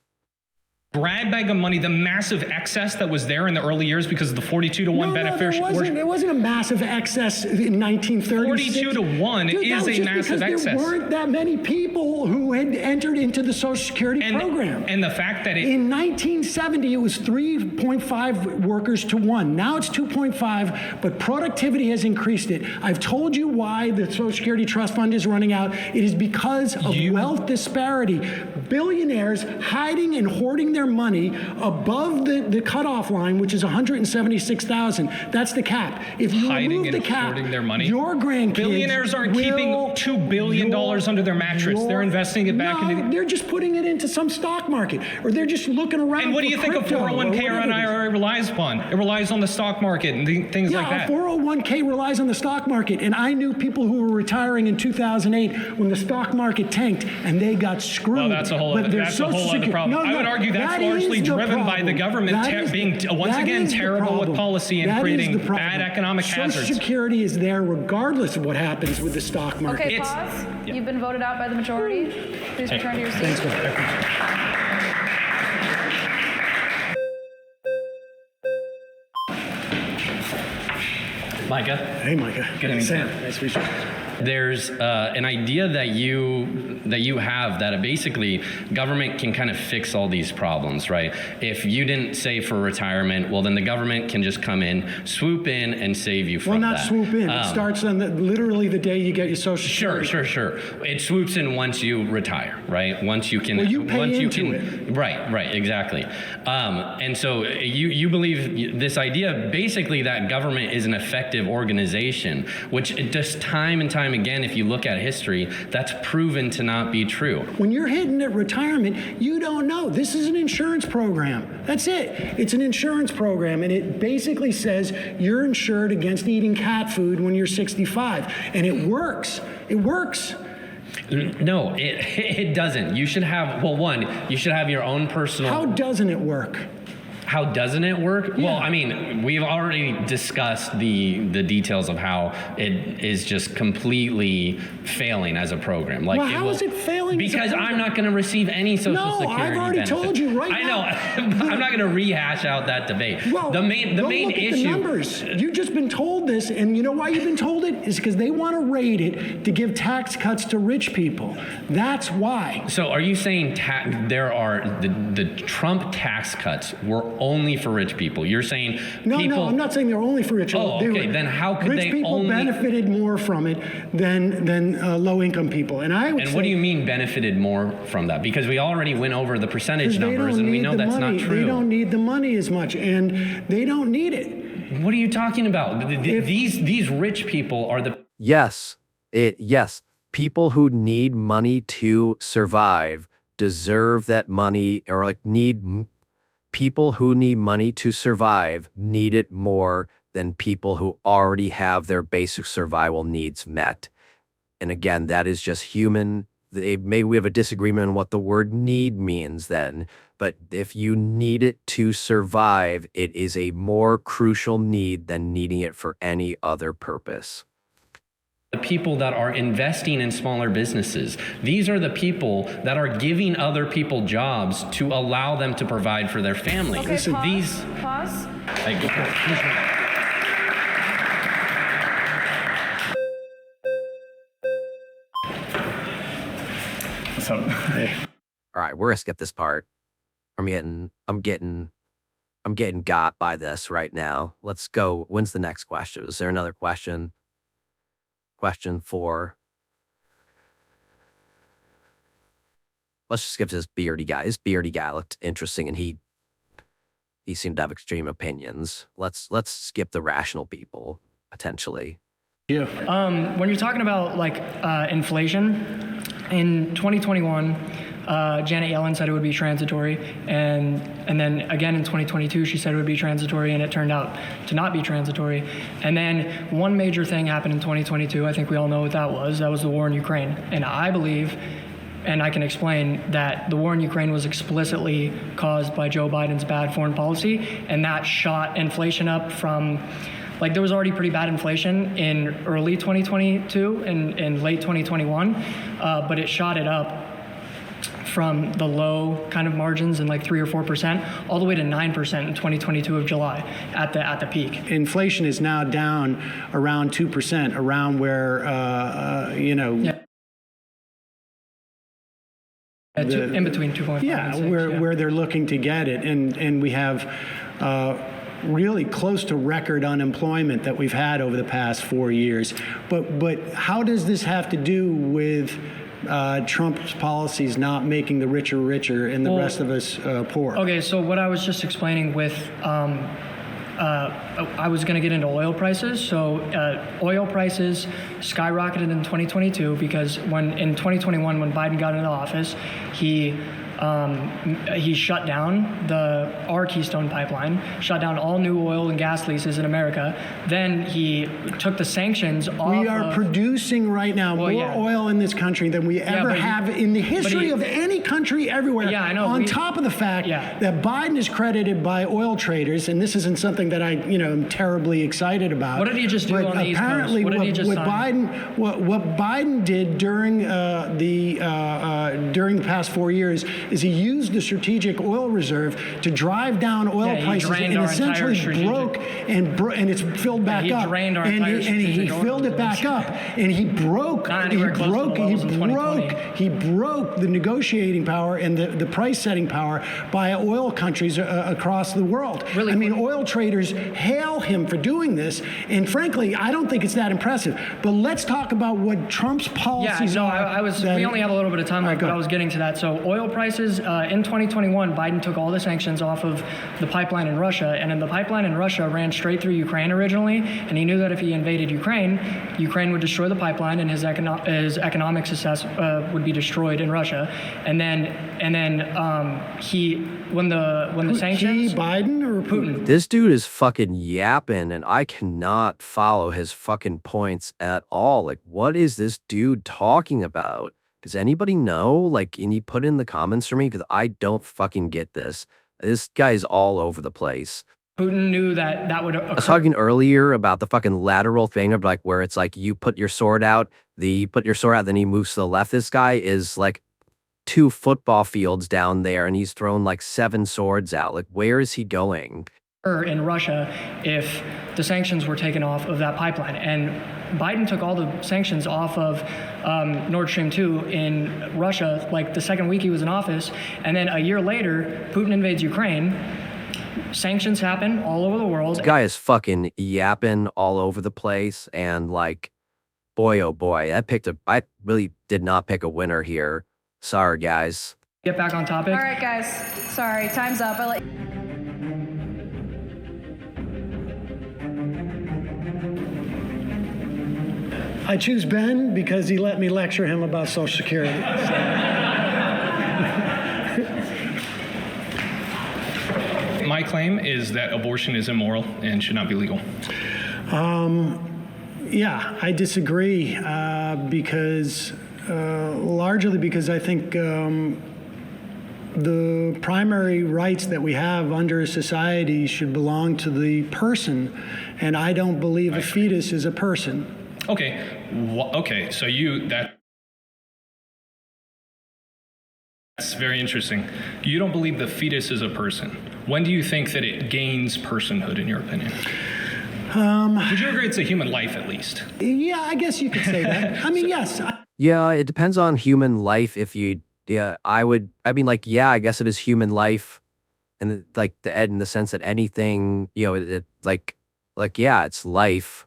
grab bag of money, the massive excess that was there in the early years because of the 42-to-1 beneficiary. There wasn't a massive excess in 1936. 42-to-1 Dude, is a massive excess. There weren't that many people who had entered into the Social Security program. And the fact that in 1970, it was 3.5 workers to 1. Now it's 2.5, but productivity has increased it. I've told you why the Social Security Trust Fund is running out. It is because of wealth disparity. Billionaires hiding and hoarding their money above the cutoff line, which is 176,000. That's the cap. If you remove the cap, hoarding their money. Your grandkids Billionaires aren't keeping $2 billion under their mattress. They're investing it back into. They're just putting it into some stock market, or they're just looking around. And what do you think a crypto 401k or an IRA relies upon? It relies on the stock market and things like that. Yeah, a 401k relies on the stock market, and I knew people who were retiring in 2008 when the stock market tanked and they got screwed. Well, that's a whole other problem. I would argue that's largely driven by the government being once again terrible with policy and creating bad economic hazards. Social Security is there regardless of what happens with the stock market. Okay, pause. You've been voted out by the majority. Please return to your seat. Thanks, Micah. Hey, Micah. Good evening, Sam. Sam. Nice to meet you. There's an idea that you have that basically government can kind of fix all these problems, right? If you didn't save for retirement, well, then the government can just come in, swoop in, and save you from that. Well, not swoop in. It starts on literally the day you get your Social Security. Sure. It swoops in once you retire, right? Once you can. Well, you pay into it. Right, exactly. And so you believe this idea, basically, that government is an effective organization, which just time and time again, if you look at history, that's proven to not be true. When you're hitting at retirement, you don't know. This is an insurance program. That's it. It's an insurance program, and it basically says you're insured against eating cat food when you're 65, and it works. It works. No, it doesn't. You should have, well, one, you should have your own personal. How doesn't it work? How doesn't it work? Yeah. Well, I mean, we've already discussed the details of how it is just completely failing as a program. Like, well, how is it failing? Because I'm not going to receive any Social Security I've already benefit. told you right now. I now. know. I'm not going to rehash out that debate. Well, the main look issue. At the numbers. You've just been told this, and you know why you've been told it? Is because they want to raid it to give tax cuts to rich people. That's why. So, are you saying there are the Trump tax cuts were only for rich people? You're saying no, I'm not saying they're only for rich people. Oh, okay. Then how could rich people benefited more from it than low-income people? And I would And say, what do you mean benefited more from that? Because we already went over the percentage numbers, and we know that's not true. They don't need the money as much, and they don't need it. What are you talking about? These rich people are the Yes. People who need money to survive deserve that money, or people who need money to survive need it more than people who already have their basic survival needs met. And again, that is just human. Maybe we have a disagreement on what the word need means then, but if you need it to survive, it is a more crucial need than needing it for any other purpose. The people that are investing in smaller businesses. These are the people that are giving other people jobs to allow them to provide for their family. Okay, pause. All right, we're gonna skip this part. I'm getting got by this right now. Let's go. When's the next question? Is there another question? Question 4. Let's just skip to this beardy guy. This beardy guy looked interesting, and he seemed to have extreme opinions. Let's skip the rational people potentially. Yeah. When you're talking about inflation in 2021, Janet Yellen said it would be transitory, and then again in 2022 she said it would be transitory, and it turned out to not be transitory. And then one major thing happened in 2022. I think we all know what that was. That was the war in Ukraine, and I believe, and I can explain, that the war in Ukraine was explicitly caused by Joe Biden's bad foreign policy, and that shot inflation up from, like, there was already pretty bad inflation in early 2022 and late 2021, but it shot it up from the low kind of margins in like 3 or 4% all the way to 9% in 2022 of July at the peak. Inflation is now down around 2%, around where, Yeah. In between 2.5 yeah, and 6, where they're looking to get it. And we have really close to record unemployment that we've had over the past 4 years. But how does this have to do with Trump's policies not making the richer richer and the rest of us poor? Okay, so what I was just explaining with, I was going to get into oil prices. So oil prices skyrocketed in 2022 because in 2021, when Biden got into office, he shut down our Keystone pipeline, shut down all new oil and gas leases in America. Then he took the sanctions off. We are producing right now more oil in this country than we ever have in the history of any country everywhere. Yeah, I know. On top of the fact that Biden is credited by oil traders, and this isn't something that I, am terribly excited about. What did he just do on the East Coast? Apparently, What did he just sign? what Biden did during the past 4 years is he used the strategic oil reserve to drive down oil prices and essentially broke and it's filled back up. And he filled it back up, and he broke the negotiating power and the price setting power by oil countries across the world. Really, I mean, oil traders hail him for doing this, and frankly, I don't think it's that impressive. But let's talk about what Trump's policies are. We only have a little bit of time left, but I was getting to that. So oil prices in 2021, Biden took all the sanctions off of the pipeline in Russia, and then the pipeline in Russia ran straight through Ukraine originally, and he knew that if he invaded Ukraine, Ukraine would destroy the pipeline, and his economic success would be destroyed in Russia. And then when the sanctions, Biden or Putin? This dude is fucking yapping, and I cannot follow his fucking points at all. Like, what is this dude talking about? Does anybody know? Like, can you put in the comments for me? Because I don't fucking get this. This guy's all over the place. Putin knew that would occur. I was talking earlier about the fucking lateral thing of like where it's like you put your sword out, then he moves to the left. This guy is like 2 football fields down there, and he's thrown like 7 swords out. Like, where is he going? In Russia, if the sanctions were taken off of that pipeline. And Biden took all the sanctions off of Nord Stream 2 in Russia like the second week he was in office. And then a year later, Putin invades Ukraine. Sanctions happen all over the world. This guy is fucking yapping all over the place. And like, boy, oh boy, I really did not pick a winner here. Sorry, guys. Get back on topic. All right, guys. Sorry, time's up. I choose Ben because he let me lecture him about Social Security. My claim is that abortion is immoral and should not be legal. Yeah, I disagree largely because I think the primary rights that we have under a society should belong to the person, and I don't believe a fetus is a person. Okay, so that's very interesting. You don't believe the fetus is a person. When do you think that it gains personhood, in your opinion? Would you agree it's a human life, at least? Yeah, I guess you could say that. I mean, yes. Yeah, it depends on human life. I guess it is human life, and like in the sense that anything, it's life.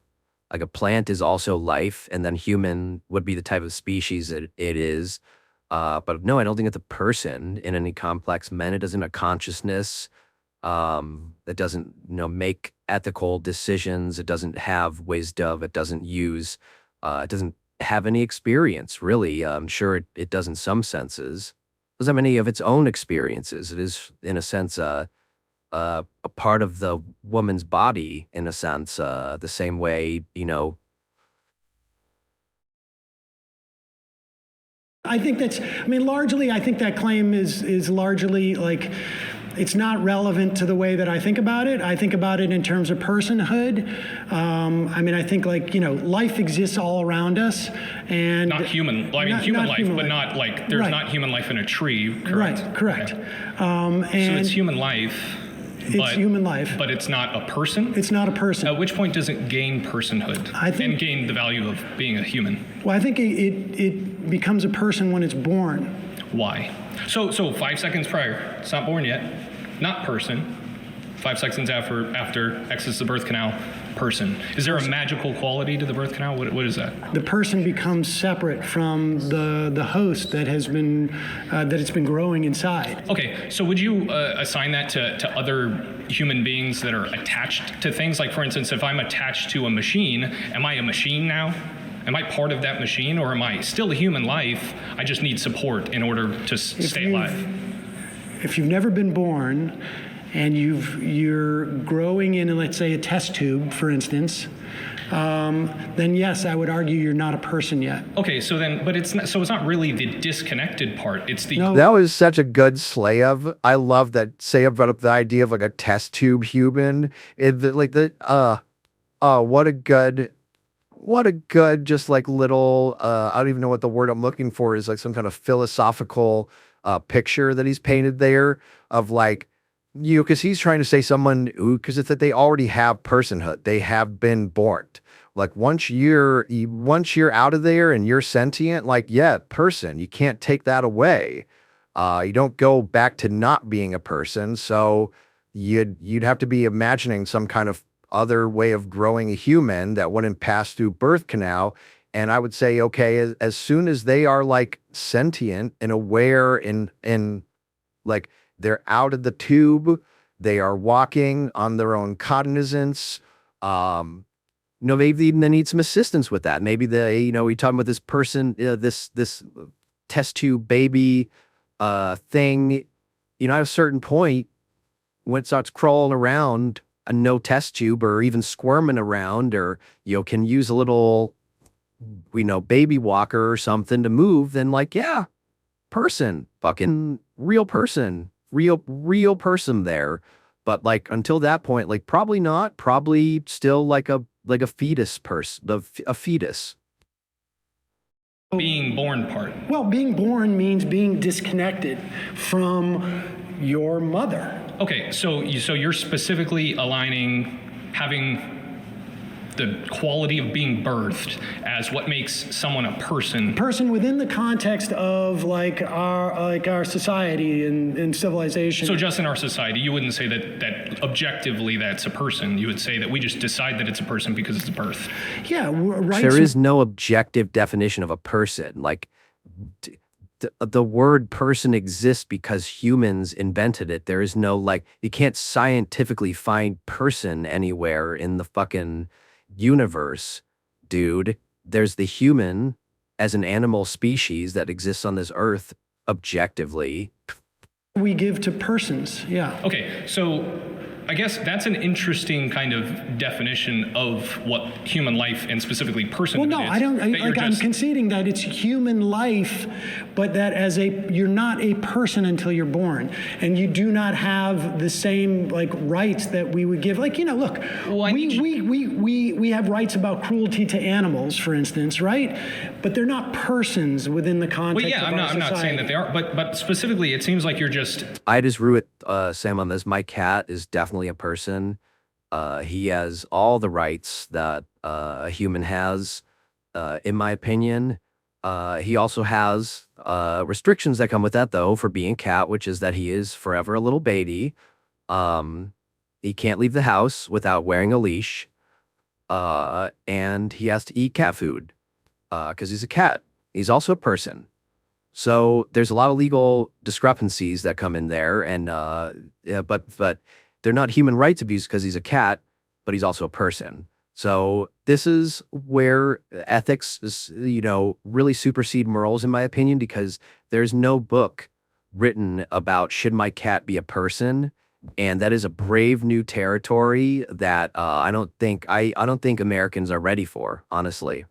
Like a plant is also life, and then human would be the type of species that it is. But no, I don't think it's a person in any complex manner. It doesn't have consciousness. It doesn't, make ethical decisions. It doesn't have wisdom. It doesn't it doesn't have any experience, really. I'm sure it does in some senses. doesn't have any of its own experiences. It is, in a sense, a part of the woman's body, in a sense, the same way, you know. I think that's, I mean, largely, I think that claim is largely like, it's not relevant to the way that I think about it. I think about it in terms of personhood. I mean, I think like, you know, life exists all around us, and not human. I mean, human life, but not like there's not human life in a tree. Correct. Right. Correct. Okay. And so it's human life. It's human life. But it's not a person? It's not a person. At which point does it gain personhood and gain the value of being a human? Well, I think it becomes a person when it's born. Why? So 5 seconds prior, it's not born yet, not person. 5 seconds after exits the birth canal, person. Is there a magical quality to the birth canal? What is that? The person becomes separate from the host that has been that it's been growing inside. Okay, so would you assign that to other human beings that are attached to things? Like, for instance, if I'm attached to a machine, am I a machine now? Am I part of that machine, or am I still a human life? I just need support in order to stay alive. If you've never been born, and you're growing in, let's say, a test tube, for instance, then yes, I would argue you're not a person yet. Okay, so then, but it's not, so it's not really the disconnected part. It's the That was such a good Slayev. I love that Slayev brought up the idea of like a test tube human. What a good, just like little, I don't even know what the word I'm looking for is, like some kind of philosophical picture that he's painted there of like, you know, because he's trying to say someone who, because it's that they already have personhood. They have been born. Like once you're out of there and you're sentient, like, yeah, person, you can't take that away. You don't go back to not being a person. So you'd have to be imagining some kind of other way of growing a human that wouldn't pass through birth canal. And I would say, okay, as soon as they are like sentient and aware in like, they're out of the tube. They are walking on their own cognizance. You know, maybe they need some assistance with that. Maybe we're talking about this person, this test tube baby thing. You know, at a certain point, when it starts crawling around a no test tube or even squirming around, or, you know, can use a little, baby walker or something to move, then like, yeah, person, fucking real person. Real person there. But like until that point, like probably not, probably still like a fetus person, a fetus. Being born part. Well, being born means being disconnected from your mother. Okay, so you're specifically aligning having the quality of being birthed as what makes someone a person. Person within the context of like our society and civilization. So just in our society, you wouldn't say that objectively that's a person. You would say that we just decide that it's a person because it's a birth. Yeah, right. There is no objective definition of a person. Like the word person exists because humans invented it. There is no, like, you can't scientifically find person anywhere in the fucking universe, dude. There's the human as an animal species that exists on this earth objectively. We give to persons, yeah. Okay, so I guess that's an interesting kind of definition of what human life and specifically personhood is. Well, no, I don't. I'm conceding that it's human life, but that you're not a person until you're born, and you do not have the same like rights that we would give. Like, you know, look, we have rights about cruelty to animals, for instance, right? But they're not persons within the context. Well, yeah, of I'm not saying that they are, but specifically, it seems like you're just. I just rue it, Sam, on this. My cat is definitely a person. He has all the rights that a human has, in my opinion. He also has restrictions that come with that, though, for being a cat, which is that he is forever a little baby. He can't leave the house without wearing a leash, and he has to eat cat food because he's a cat. He's also a person. So there's a lot of legal discrepancies that come in there, and but they're not human rights abuse because he's a cat, but he's also a person. So this is where ethics is, really supersede morals, in my opinion, because there's no book written about should my cat be a person, and that is a brave new territory that I don't think Americans are ready for, honestly.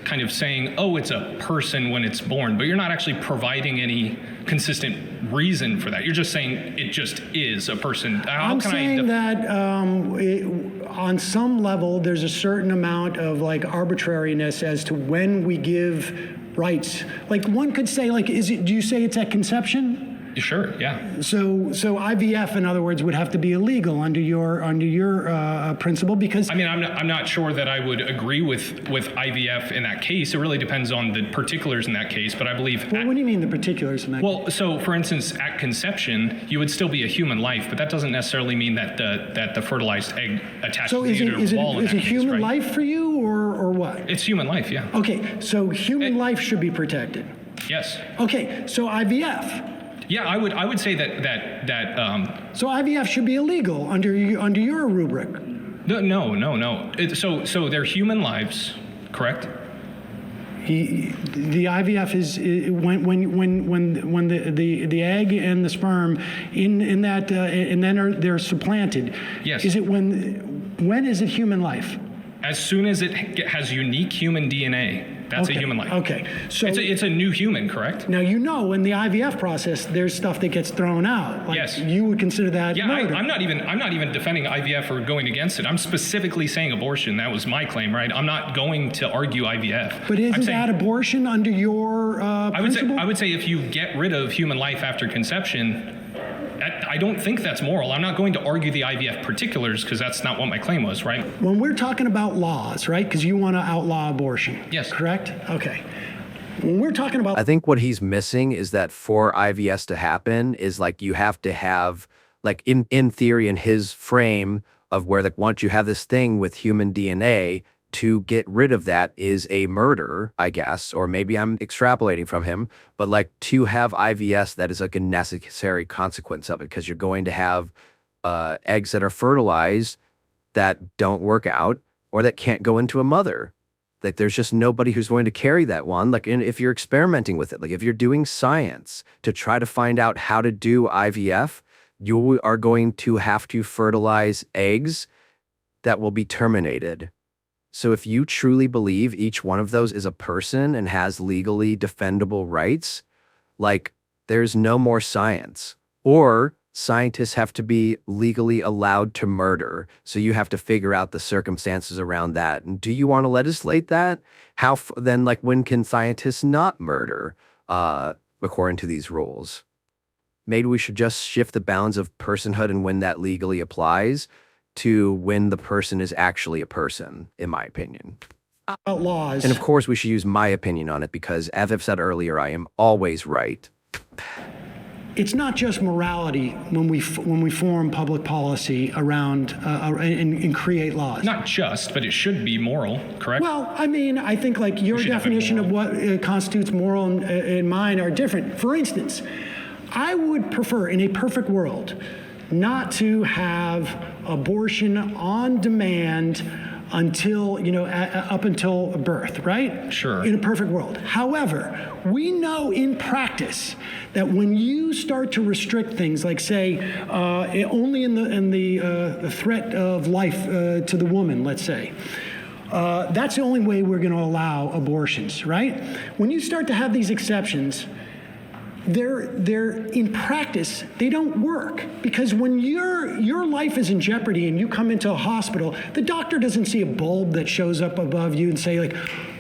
Kind of saying, oh, it's a person when it's born, but you're not actually providing any consistent reason for that. You're just saying it just is a person. I'm saying that on some level, there's a certain amount of like arbitrariness as to when we give rights. Like one could say, like, do you say it's at conception? Sure, yeah. So IVF, in other words, would have to be illegal under your principle, because I mean, I'm not sure that I would agree with IVF in that case. It really depends on the particulars in that case, but I believe. Well, what do you mean the particulars in that? Well, so for instance, at conception, you would still be a human life, but that doesn't necessarily mean that the fertilized egg attaches to the uterine wall. Is it human life for you, or what? It's human life, yeah. Okay, so human life should be protected. Yes. Okay, so IVF. Yeah, I would say that. So IVF should be illegal under your rubric. No. So they're human lives, correct? The IVF is when the egg and the sperm in that and then they're supplanted. Yes. Is it when is it human life? As soon as it has unique human DNA. That's a human life. Okay, so it's a new human, correct? Now in the IVF process, there's stuff that gets thrown out. Like, yes. You would consider that murder. I'm not even defending IVF or going against it. I'm specifically saying abortion. That was my claim, right? I'm not going to argue IVF. But isn't that abortion under your principle? I would say if you get rid of human life after conception, I don't think that's moral. I'm not going to argue the IVF particulars because that's not what my claim was, right? When we're talking about laws, right? Because you want to outlaw abortion. Yes. Correct? Okay. When we're talking about... I think what he's missing is that for IVS to happen is like you have to have, like in theory, in his frame of where like once you have this thing with human DNA, to get rid of that is a murder, I guess, or maybe I'm extrapolating from him, but like to have IVS, that is like a necessary consequence of it, because you're going to have eggs that are fertilized that don't work out or that can't go into a mother. Like there's just nobody who's going to carry that one. Like if you're experimenting with it, like if you're doing science to try to find out how to do IVF, you are going to have to fertilize eggs that will be terminated. So if you truly believe each one of those is a person and has legally defendable rights, like there's no more science. Or scientists have to be legally allowed to murder. So you have to figure out the circumstances around that. And do you want to legislate that? Then like when can scientists not murder according to these rules? Maybe we should just shift the bounds of personhood and when that legally applies to when the person is actually a person, in my opinion. Outlaws. And of course, we should use my opinion on it because, as I've said earlier, I am always right. It's not just morality when we form public policy around and create laws. Not just, but it should be moral, correct? Well, I mean, I think like your definition of what constitutes moral and mine are different. For instance, I would prefer, in a perfect world, not to have abortion on demand until, up until birth, right? Sure. In a perfect world. However, we know in practice that when you start to restrict things, like say, only in the threat of life to the woman, let's say, that's the only way we're going to allow abortions, right? When you start to have these exceptions, they're in practice, they don't work, because when your life is in jeopardy and you come into a hospital, the doctor doesn't see a bulb that shows up above you and say like,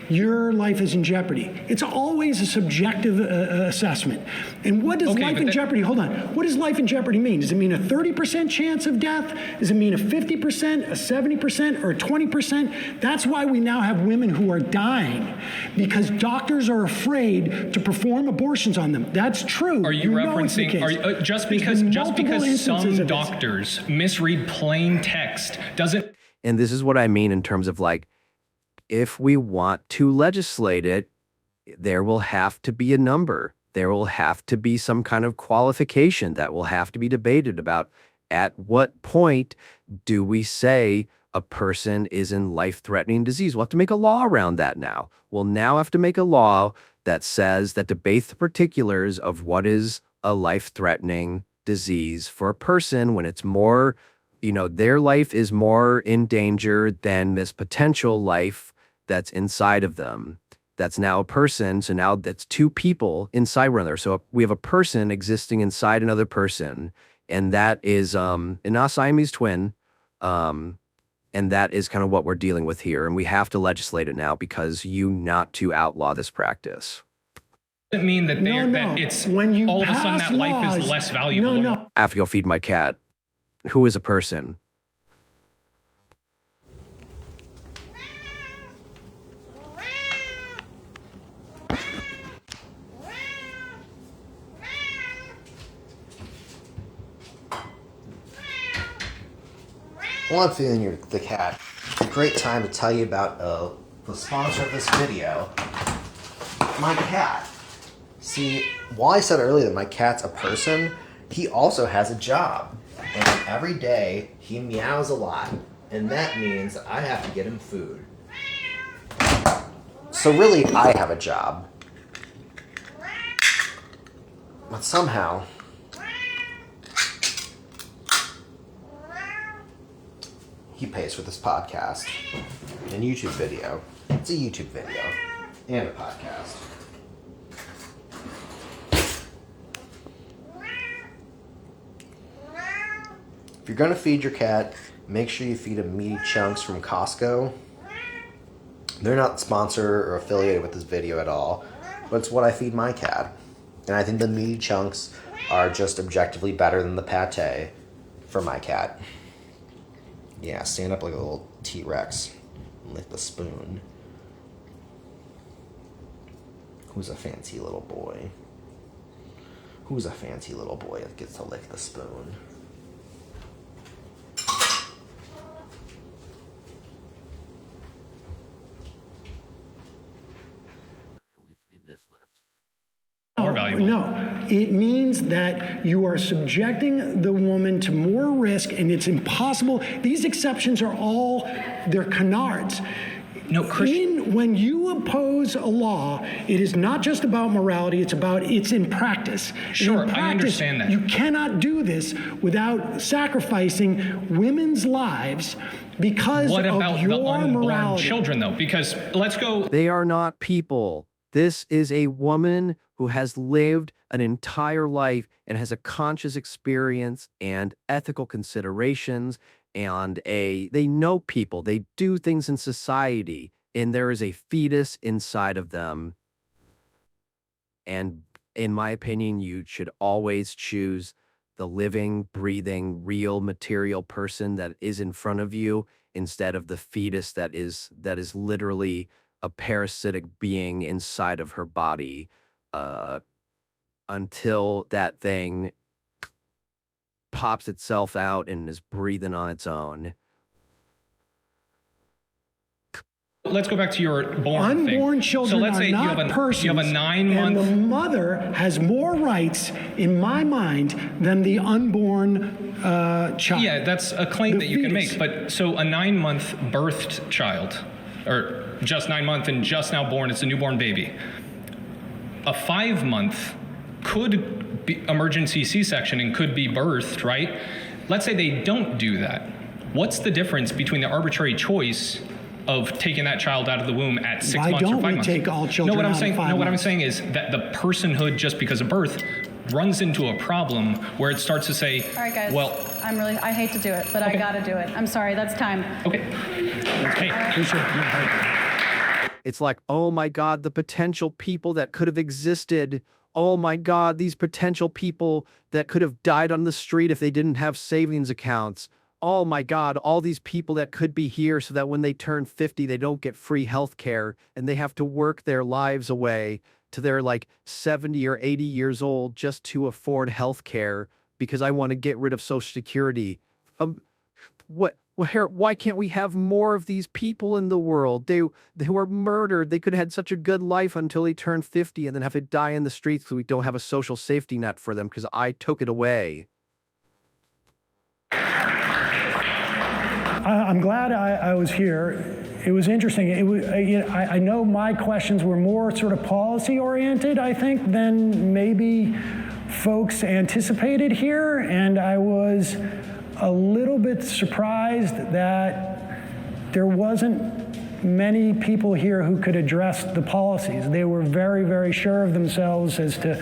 your life is in jeopardy. It's always a subjective assessment. And what does life in jeopardy, hold on, what does life in jeopardy mean? Does it mean a 30% chance of death? Does it mean a 50%, a 70%, or a 20%? That's why we now have women who are dying, because doctors are afraid to perform abortions on them. That's true. Are you referencing, just because some doctors misread plain text doesn't... And this is what I mean in terms of like, if we want to legislate it, there will have to be a number. There will have to be some kind of qualification that will have to be debated about. At what point do we say a person is in life-threatening disease? We'll have to make a law around that now. We'll now have to make a law that says that debates the particulars of what is a life-threatening disease for a person when it's more, their life is more in danger than this potential life that's inside of them. That's now a person. So now that's two people inside one another. So we have a person existing inside another person, and that is a Siamese twin. And that is kind of what we're dealing with here. And we have to legislate it now because not to outlaw this practice. Doesn't mean that that it's when you all of a sudden that life is less valuable. No. I have to go feed my cat, who is a person. While I'm feeding the cat, it's a great time to tell you about the sponsor of this video, my cat. See, while I said earlier that my cat's a person, he also has a job. And every day, he meows a lot. And that means I have to get him food. So really, I have a job. But somehow, he pays for this podcast and YouTube video. It's a YouTube video and a podcast. If you're gonna feed your cat, make sure you feed him meaty chunks from Costco. They're not sponsored or affiliated with this video at all, but it's what I feed my cat. And I think the meaty chunks are just objectively better than the pate for my cat. Yeah, stand up like a little T-Rex and lick the spoon. Who's a fancy little boy? Who's a fancy little boy that gets to lick the spoon? More valuable. No, it means that you are subjecting the woman to more risk, and it's impossible. These exceptions are all, they're canards. No, Christian. When you oppose a law, it is not just about morality, it's in practice. Sure, in practice, I understand that. You cannot do this without sacrificing women's lives because What of about your the unborn morality. children, though? Because let's go. They are not people. This is a woman who has lived an entire life and has a conscious experience and ethical considerations, and they know people, they do things in society, and there is a fetus inside of them. And in my opinion, you should always choose the living, breathing, real material person that is in front of you instead of the fetus that is literally a parasitic being inside of her body, until that thing pops itself out and is breathing on its own. Let's go back to your born Unborn thing. children So let's say are not persons, you have a 9-month. and the mother has more rights, in my mind, than the unborn child. Yeah, that's a claim The that you can fetus. make. But so a 9-month birthed child, or just 9 month and just now born, it's a newborn baby. A 5-month could be emergency C-section and could be birthed, right? Let's say they don't do that. What's the difference between the arbitrary choice of taking that child out of the womb at 6 Why months or don't 5 we months? take all children what I'm out at saying, 5 what I'm months? saying is that the personhood just because of birth runs into a problem where it starts to say, All right, guys. well, I hate to do it, but I gotta do it. I'm sorry, that's time. okay. Hey, It's like, oh my God, the potential people that could have existed. Oh my God, these potential people that could have died on the street if they didn't have savings accounts. Oh my God, all these people that could be here so that when they turn 50, they don't get free health care and they have to work their lives away to their like 70 or 80 years old just to afford health care because I want to get rid of Social Security. Why can't we have more of these people in the world? They were murdered. They could have had such a good life until they turned 50 and then have to die in the streets because we don't have a social safety net for them because I took it away. I'm glad I was here it was interesting. It was, I know my questions were more sort of policy oriented, I think, than maybe folks anticipated here, and I was a little bit surprised that there wasn't many people here who could address the policies. They were very, very sure of themselves as to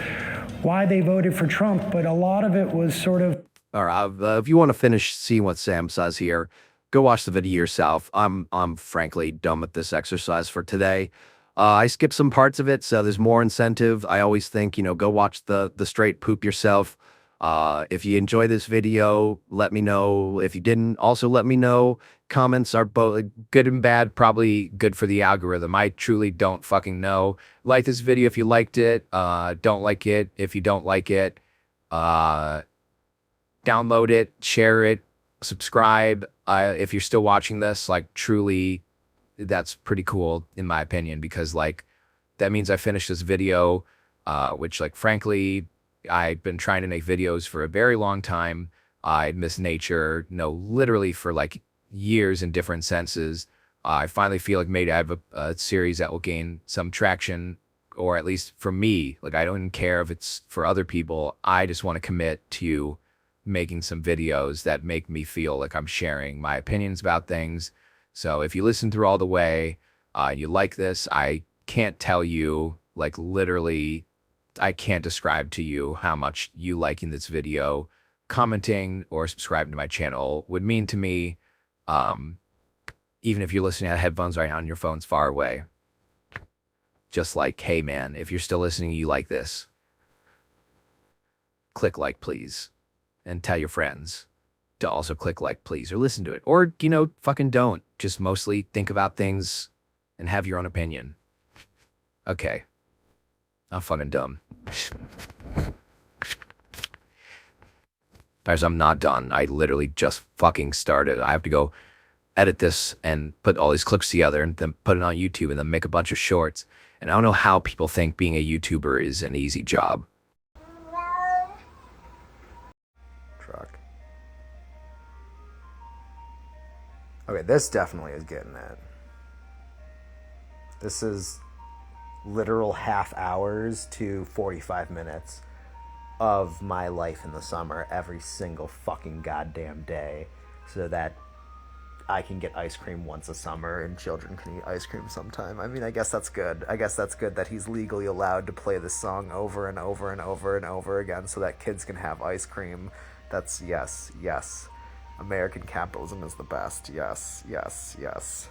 why they voted for Trump, but a lot of it was sort of. All right, if you want to finish seeing what Sam says here, go watch the video yourself. I'm frankly done with this exercise for today. I skipped some parts of it, so there's more incentive. I always think, go watch the straight poop yourself. If you enjoy this video, let me know. If you didn't, also let me know. Comments are both good and bad, probably good for the algorithm. I truly don't fucking know. Like this video if you liked it. Don't like it if you don't like it. Download it, share it, subscribe. If you're still watching this, like truly, that's pretty cool in my opinion, because like that means I finished this video, which like frankly, I've been trying to make videos for a very long time. I miss nature, literally for like years in different senses. I finally feel like maybe I have a series that will gain some traction, or at least for me. Like I don't even care if it's for other people. I just want to commit to making some videos that make me feel like I'm sharing my opinions about things. So if you listen through all the way, and you like this, I can't tell you, like literally, I can't describe to you how much you liking this video, commenting, or subscribing to my channel would mean to me. Even if you're listening at headphones right now and your phone's far away. Just like, hey man, if you're still listening, you like this, click like please. And tell your friends to also click like please, or listen to it. Or, fucking don't. Just mostly think about things and have your own opinion. Okay. I'm fucking dumb. Guys, I'm not done. I literally just fucking started. I have to go edit this and put all these clips together and then put it on YouTube and then make a bunch of shorts. And I don't know how people think being a YouTuber is an easy job. Truck. Okay, this definitely is getting it. This is literal half hours to 45 minutes of my life in the summer every single fucking goddamn day, so that I can get ice cream once a summer and children can eat ice cream sometime. I mean, I guess that's good. I guess that's good that he's legally allowed to play this song over and over and over and over again so that kids can have ice cream. That's yes, yes. American capitalism is the best. Yes, yes, yes.